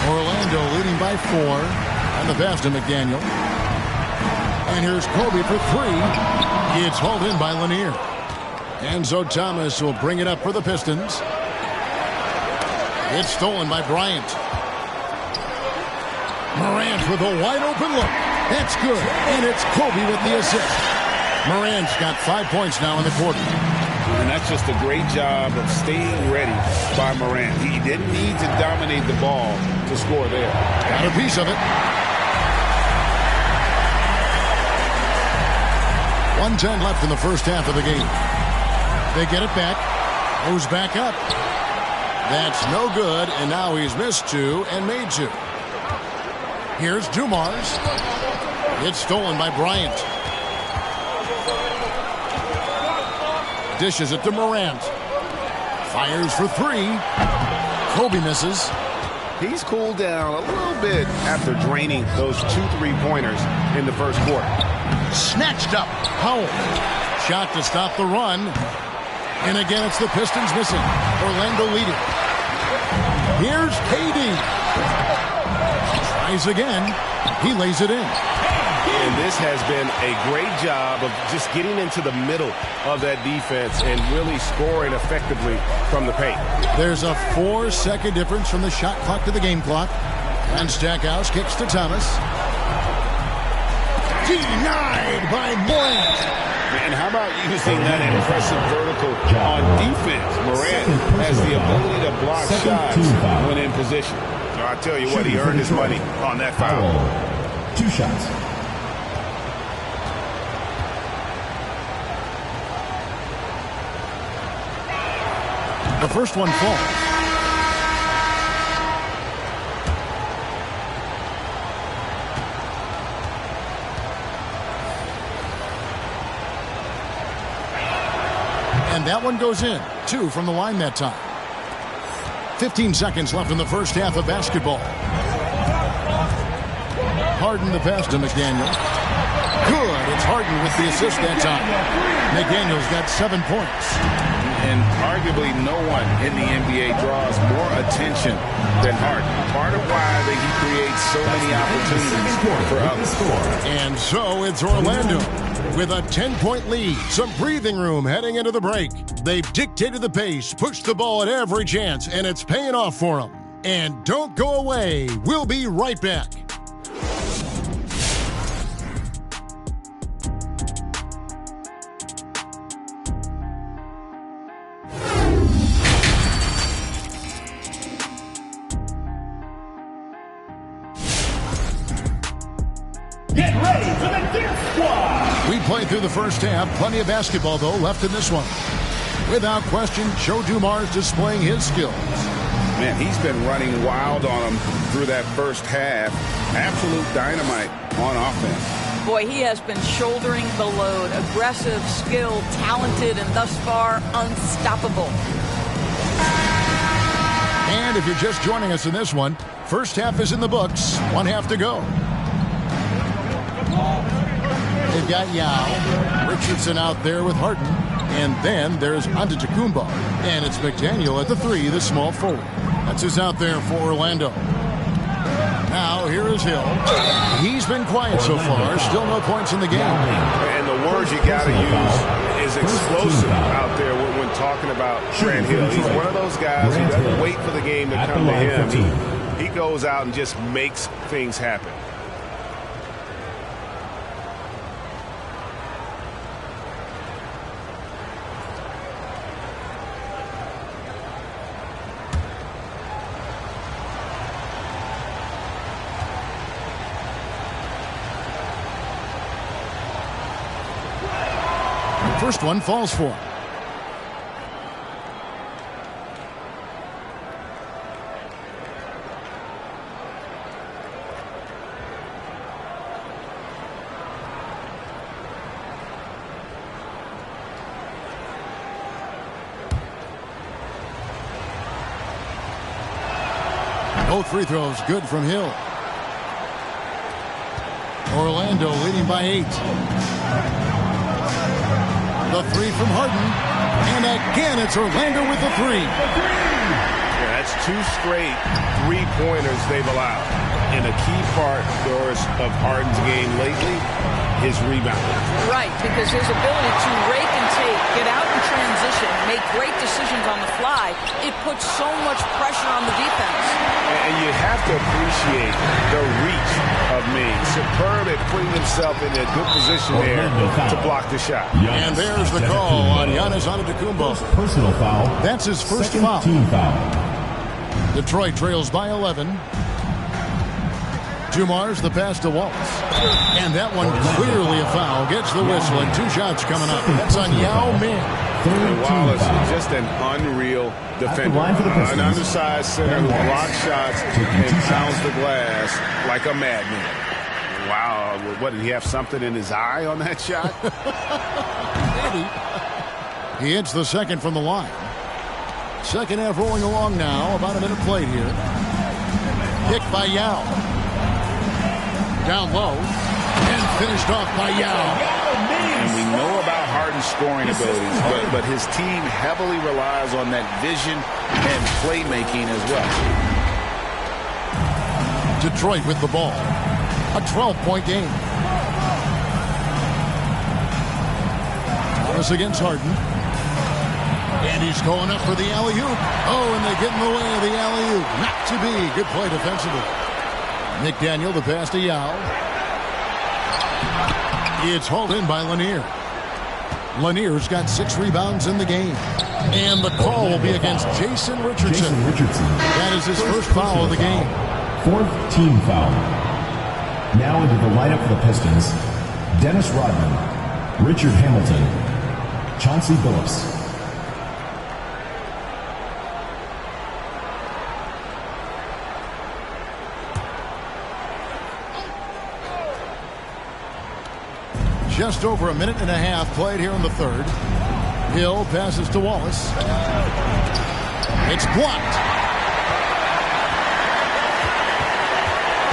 Orlando leading by 4. And the pass to McDaniel. And here's Kobe for 3. It's hauled in by Lanier. Enzo Thomas will bring it up for the Pistons. It's stolen by Bryant. Morant with a wide open look. That's good. And it's Kobe with the assist. Morant's got 5 points now in the quarter. And that's just a great job of staying ready by Morant. He didn't need to dominate the ball to score there. Got a piece of it. 1:10 left in the first half of the game. They get it back. Goes back up. That's no good, and now he's missed 2 and made 2. Here's Dumars. It's stolen by Bryant. Dishes it to Morant. Fires for 3. Kobe misses. He's cooled down a little bit after draining those 2 3-pointers in the first quarter. Snatched up. Howell. Shot to stop the run. And again, it's the Pistons missing. Orlando leading. Here's KD. Tries again. He lays it in. And this has been a great job of just getting into the middle of that defense and really scoring effectively from the paint. There's a 4-second difference from the shot clock to the game clock. And Stackhouse kicks to Thomas. Denied by Morant. And how about using that impressive vertical on defense? Morant has the ability to block shots when in position. I tell you what, he earned his money on that foul. 2 shots. The first one falls. And that one goes in. 2 from the line that time. 15 seconds left in the first half of basketball. Harden the pass to McDaniel. Good. It's Harden with the assist that time. McDaniel's got 7 points. And arguably no one in the NBA draws more attention than Harden. Part of why he creates so many opportunities for others. And so it's Orlando with a 10-point lead. Some breathing room heading into the break. They've dictated the pace, pushed the ball at every chance, and it's paying off for them. And don't go away. We'll be right back. Get ready for the Death Squad! We played through the first half. Plenty of basketball, though, left in this one. Without question, Joe Dumars displaying his skills. Man, he's been running wild on him through that first half. Absolute dynamite on offense. Boy, he has been shouldering the load. Aggressive, skilled, talented, and thus far, unstoppable. And if you're just joining us in this one, first half is in the books. 1 half to go. They've got Yao. Richardson out there with Harden. And then there's Antetokounmpo. And it's McDaniel at the 3, the small forward. That's who's out there for Orlando. Now, here is Hill. He's been quiet so far. Still no points in the game. And the words you got to use is explosive out there when talking about Grant Hill. He's one of those guys who doesn't wait for the game to come to him. He goes out and just makes things happen. First one falls for him. Both free throws good from Hill. Orlando leading by 8. The three from Harden. And again, it's Orlando with the three. Yeah, that's 2 straight three-pointers they've allowed. And a key part, Doris, of Harden's game lately, his rebounding. Right, because his ability to rake and take, get out in transition, make great decisions on the fly, it puts so much pressure on the defense. And you have to appreciate the reach of Ming. Superb at putting himself in a good position there to block the shot. And there's the call on Giannis Antetokounmpo. Personal foul. That's his first Second foul. Team foul. Detroit trails by 11. Dumars the pass to Wallace. And that one clearly a foul. Gets the whistle and 2 shots coming up. That's on Yao Ming. And Wallace is just an unreal defender. An undersized center who blocks shots and pounds the glass like a madman. Wow. What, did he have something in his eye on that shot? Maybe. He hits the second from the line. Second half rolling along now. About a minute played here. Kick by Yao. Down low. And finished off by Yao. And we know about Harden's scoring abilities, but his team heavily relies on that vision and playmaking as well. Detroit with the ball. A 12-point game. Thomas against Harden. And he's going up for the alley-oop. Oh, and they get in the way of the alley-oop. Not to be. Good play defensively. McDaniel, the pass to Yao. It's hauled in by Lanier. Lanier's got 6 rebounds in the game. And the call will be against Jason Richardson. That is his first foul of the game. 4th team foul. Now into the lineup for the Pistons. Dennis Rodman, Richard Hamilton, Chauncey Billups. Just over a minute and a half played here in the third. Hill passes to Wallace. It's blocked.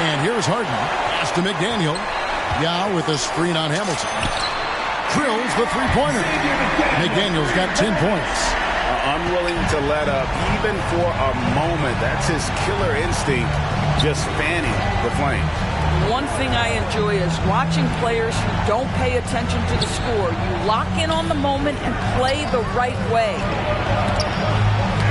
And here's Harden. Pass to McDaniel. Yao with a screen on Hamilton. Drills the three-pointer. McDaniel's got 10 points. Unwilling to let up even for a moment. That's his killer instinct, just fanning the flame. One thing I enjoy is watching players who don't pay attention to the score. You lock in on the moment and play the right way.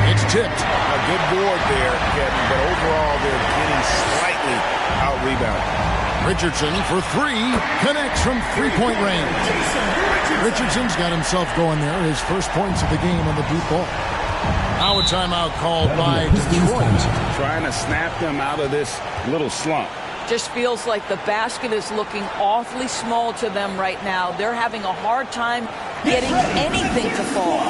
It's tipped. A good board there, Kevin, but overall they're getting slightly out-rebounded. Richardson for 3. Connects from three-point range. Richardson's got himself going there. His first points of the game on the deep ball. Now a timeout called by Detroit. Trying to snap them out of this little slump. Just feels like the basket is looking awfully small to them right now. They're having a hard time getting anything to fall.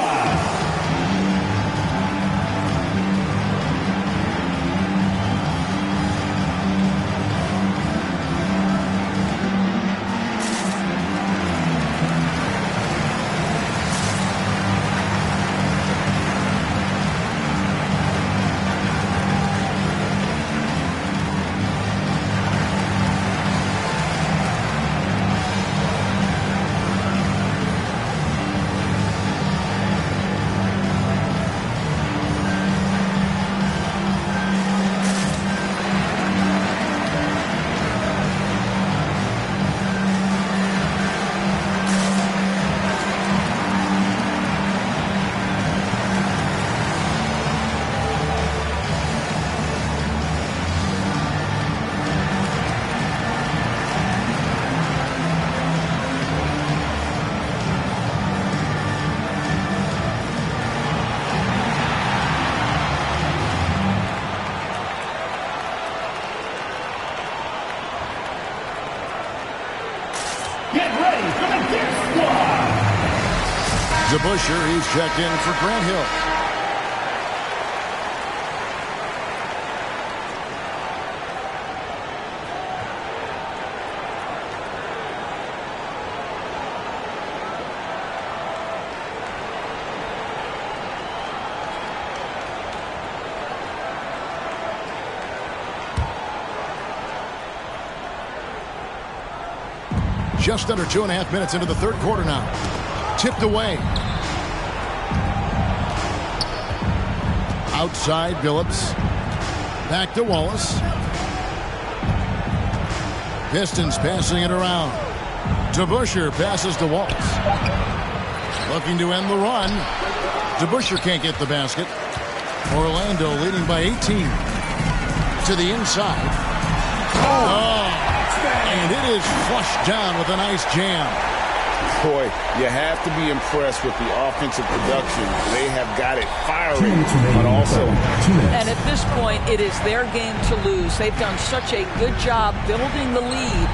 DeBuscher, he's checked in for Grant Hill. Just under 2.5 minutes into the third quarter now. Tipped away. Outside, Billups. Back to Wallace. Pistons passing it around. DeBusschere passes to Wallace. Looking to end the run. DeBusschere can't get the basket. Orlando leading by 18. To the inside. And it is flushed down with a nice jam. Boy, you have to be impressed with the offensive production. They have got it firing on all cylinders. And at this point, it is their game to lose. They've done such a good job building the lead.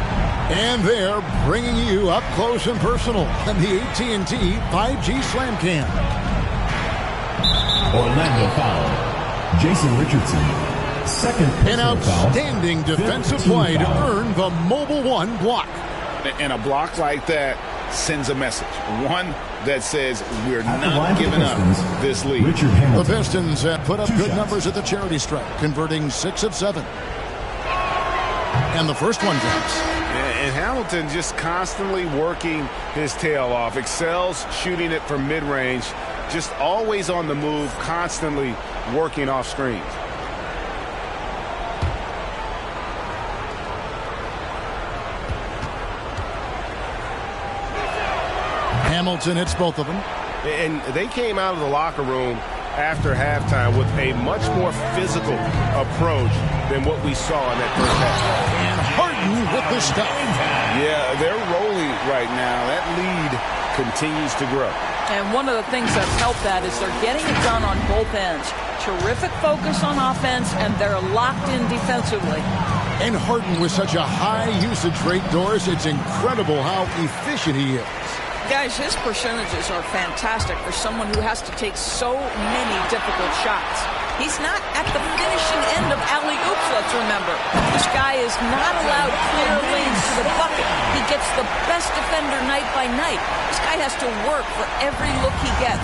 And they're bringing you up close and personal in the AT&T 5G Slam Cam. Orlando foul. Jason Richardson. Second An outstanding defensive play to earn the Mobile One block. And a block like that sends a message. One that says we're not giving up this lead. The Pistons have put up good numbers at the charity stripe, converting 6 of 7. And the first one drops. And Hamilton just constantly working his tail off. Excels shooting it from mid-range. Just always on the move, constantly working off screens. Hamilton hits both of them. And they came out of the locker room after halftime with a much more physical approach than what we saw in that first half. And Harden with the stop. Yeah, they're rolling right now. That lead continues to grow. And one of the things that's helped that is they're getting it done on both ends. Terrific focus on offense, and they're locked in defensively. And Harden with such a high usage rate, Doris, it's incredible how efficient he is. Guys, his percentages are fantastic for someone who has to take so many difficult shots. He's not at the finishing end of alley-oops, let's remember. This guy is not allowed clear lanes to the bucket. He gets the best defender night by night. This guy has to work for every look he gets.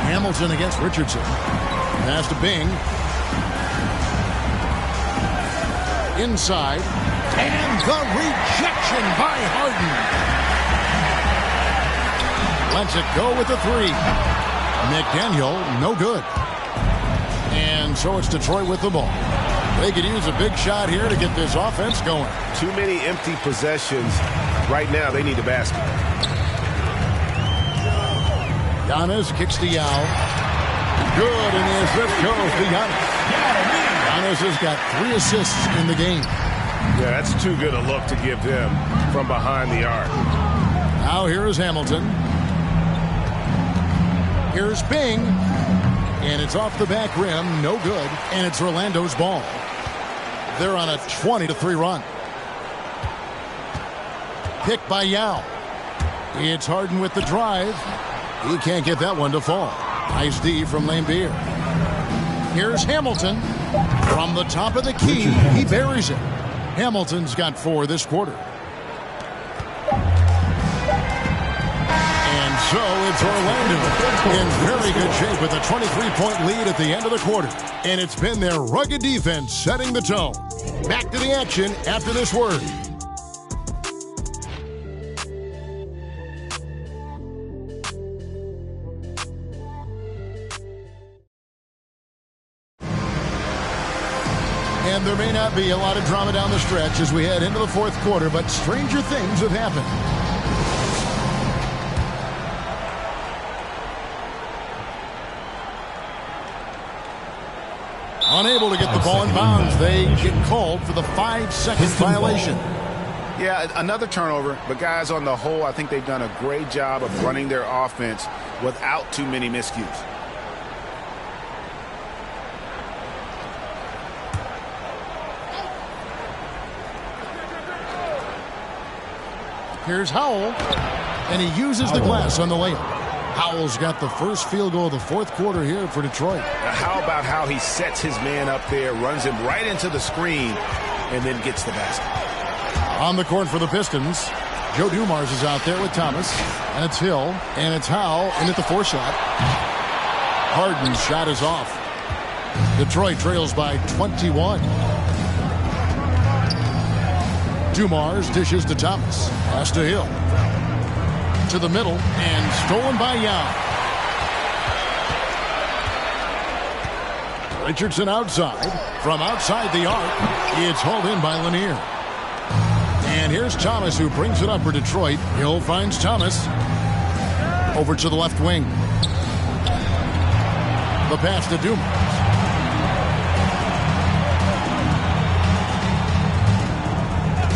Hamilton against Richardson. Pass to Bing. Inside. And the rejection by Harden. Lets it go with the 3. McDaniel, no good. And so it's Detroit with the ball. They could use a big shot here to get this offense going. Too many empty possessions. Right now, they need a basket. Giannis kicks to Yao. Good, and the assist goes to Giannis. Giannis has got 3 assists in the game. Yeah, that's too good a look to give them from behind the arc. Now here's Hamilton. Here's Bing. And it's off the back rim. No good. And it's Orlando's ball. They're on a 20-3 run. Picked by Yao. It's Harden with the drive. He can't get that one to fall. Nice D from Lambeer. Here's Hamilton. From the top of the key, he buries it. Hamilton's got 4 this quarter. so it's Orlando in very good shape with a 23-point lead at the end of the quarter. And it's been their rugged defense setting the tone. Back to the action after this word. And there may not be a lot of drama down the stretch as we head into the fourth quarter, but stranger things have happened. Unable to get the ball in bounds. They get called for the 5-second violation. Yeah, another turnover, but guys, on the whole, I think they've done a great job of running their offense without too many miscues. Here's Howell, and he uses the glass on the layup. Howell's got the first field goal of the fourth quarter here for Detroit. How about how he sets his man up there, runs him right into the screen, and then gets the basket. On the court for the Pistons, Joe Dumars is out there with Thomas, and it's Hill, and it's Howell, and at the four shot. Harden's shot is off. Detroit trails by 21. Dumars dishes to Thomas. Pass to Hill. To the middle and stolen by Young. Richardson outside. From outside the arc, it's hauled in by Lanier. And here's Thomas who brings it up for Detroit. Hill finds Thomas. Over to the left wing. The pass to Dumars.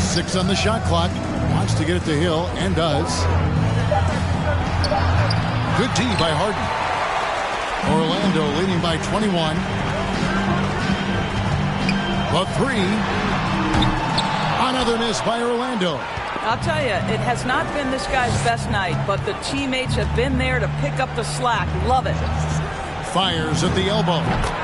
Six on the shot clock. Wants to get it to Hill and does. Good D by Harden. Orlando leading by 21. The three. Another miss by Orlando. I'll tell you, it has not been this guy's best night, but the teammates have been there to pick up the slack. Love it. Fires at the elbow.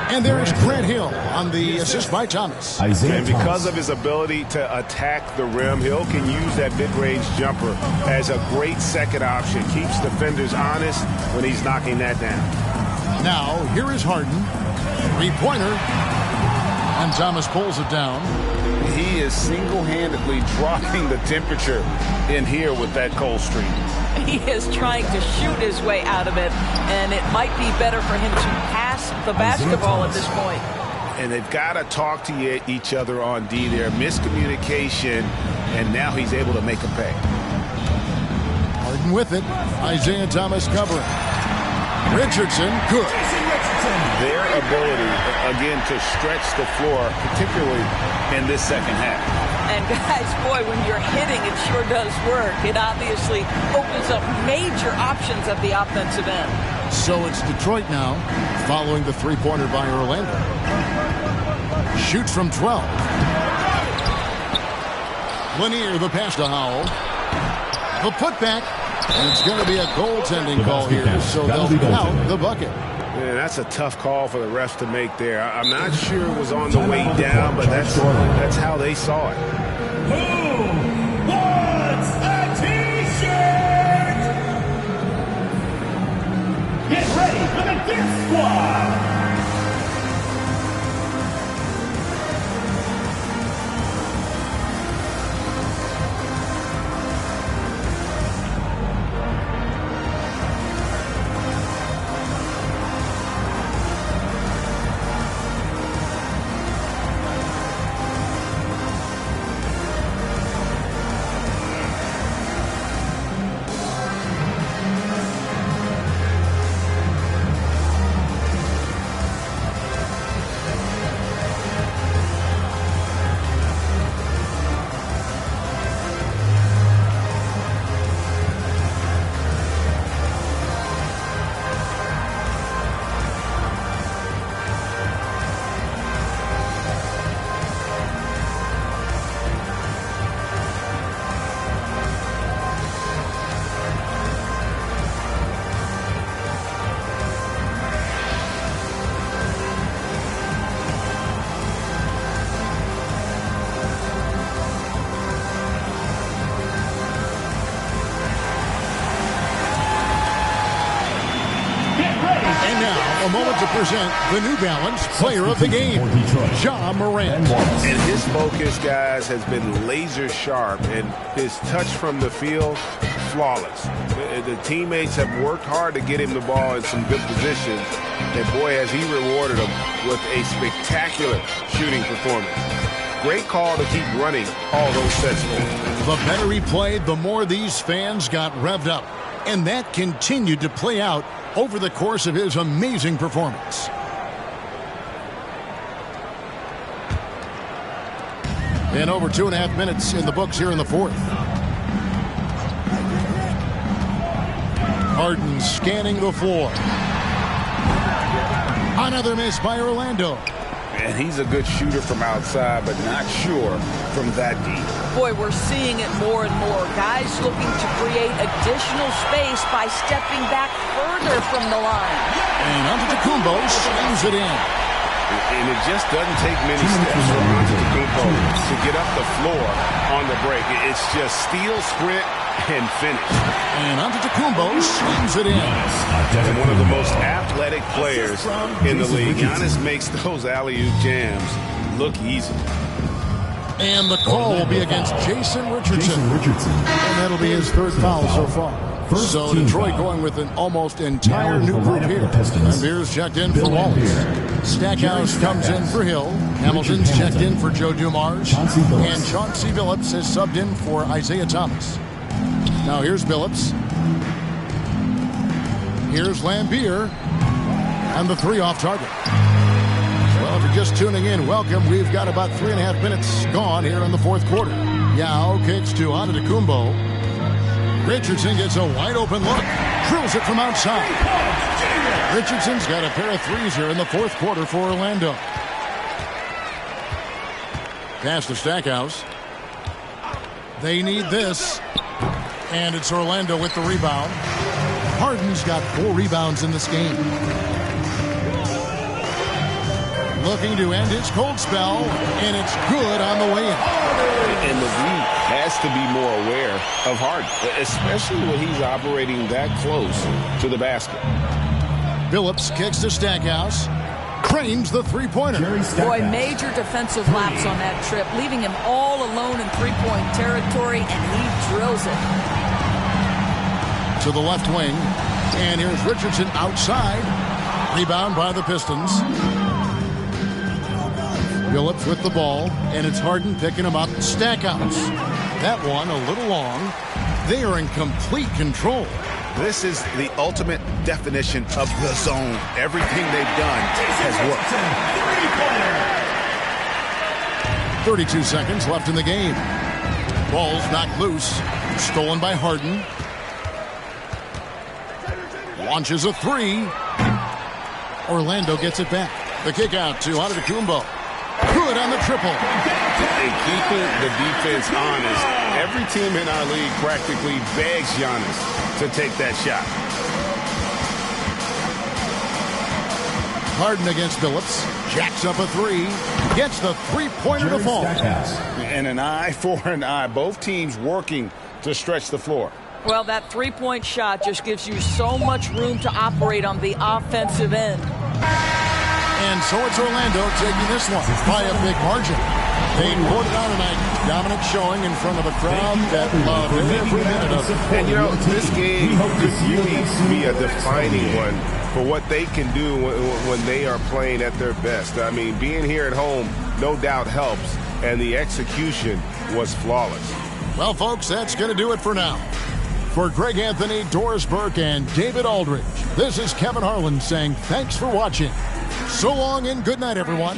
And there's Grant Hill on the assist by Thomas. And because of his ability to attack the rim, Hill can use that mid-range jumper as a great second option. Keeps defenders honest when he's knocking that down. Now, here is Harden. Three-pointer. And Thomas pulls it down. He is single-handedly dropping the temperature in here with that cold streak. He is trying to shoot his way out of it, and it might be better for him to pass the basketball at this point. And they've got to talk to each other on D there. Miscommunication, and now he's able to make them pay. Harden with it. Isaiah Thomas covering. Richardson, good. Their ability, again, to stretch the floor, particularly in this second half. And guys, boy, when you're hitting, it sure does work. It obviously opens up major options at the offensive end. So it's Detroit now, following the three-pointer by Orlando. Shoots from 12. Lanier, the pass to Howell. The putback. And it's going to be a goaltending call here, so they'll count the bucket. Yeah, that's a tough call for the refs to make there. I'm not sure it was on the way down, but that's how they saw it. Who wants a T-shirt? Get ready for the Death Squad. moment to present the New Balance Player of the Game, Ja Morant. And his focus, guys, has been laser sharp, and his touch from the field, flawless. The teammates have worked hard to get him the ball in some good positions, and boy, has he rewarded them with a spectacular shooting performance. Great call to keep running all those sets. The better he played, the more these fans got revved up. And that continued to play out over the course of his amazing performance. And over 2.5 minutes in the books here in the fourth. Harden scanning the floor. Another miss by Orlando. And he's a good shooter from outside, but not sure from that deep. Boy, we're seeing it more and more. Guys looking to create additional space by stepping back further from the line. And Antetokounmpo slams it in. And it just doesn't take many steps for Antetokounmpo to get up the floor on the break. It's just steal, sprint, and finish. And Antetokounmpo slams it in. And one of the most athletic players in the league. Giannis makes those alley-oop jams look easy. And the call will be against Jason Richardson. And that'll be his third foul so far. So Detroit going with an almost entire new group here. And Beers checked in for Wallace. Stackhouse comes in for Hill. Hamilton's checked in for Joe Dumars. And Chauncey Billups has subbed in for Isaiah Thomas. Now here's Billups. Here's Lambier. And the three off target. Well, if you're just tuning in, welcome. We've got about 3.5 minutes gone here in the fourth quarter. Yao kicks to Antetokounmpo. Richardson gets a wide open look. Drills it from outside. Richardson's got a pair of threes here in the fourth quarter for Orlando. Pass to Stackhouse. They need this. And it's Orlando with the rebound. Harden's got 4 rebounds in this game. Looking to end his cold spell, and it's good on the way in. And the league has to be more aware of Harden, especially when he's operating that close to the basket. Billups kicks to Stackhouse. Cranes the three-pointer. Boy, major defensive lapse on that trip, leaving him all alone in three-point territory, and he drills it. To the left wing, and here's Richardson outside. Rebound by the Pistons. Billups with the ball, and it's Harden picking him up. Stackhouse. That one a little long. They are in complete control. This is the ultimate definition of the zone. Everything they've done has worked. 32 seconds left in the game. Ball's knocked loose. Stolen by Harden. Launches a three. Orlando gets it back. The kick out to Antetokounmpo. Good on the triple. And keeping the defense honest. Every team in our league practically begs Giannis to take that shot. Harden against Billups. Jacks up a three. Gets the three-pointer to fall. And an eye for an eye. Both teams working to stretch the floor. Well, that three-point shot just gives you so much room to operate on the offensive end. And so it's Orlando taking this one by a big margin. They poured it out tonight. Dominant showing in front of a crowd that loved every minute of it. And, you know, this game could really be a defining one for what they can do when they are playing at their best. I mean, being here at home no doubt helps, and the execution was flawless. Well, folks, that's going to do it for now. For Greg Anthony, Doris Burke, and David Aldridge, this is Kevin Harlan saying thanks for watching. So long and good night, everyone.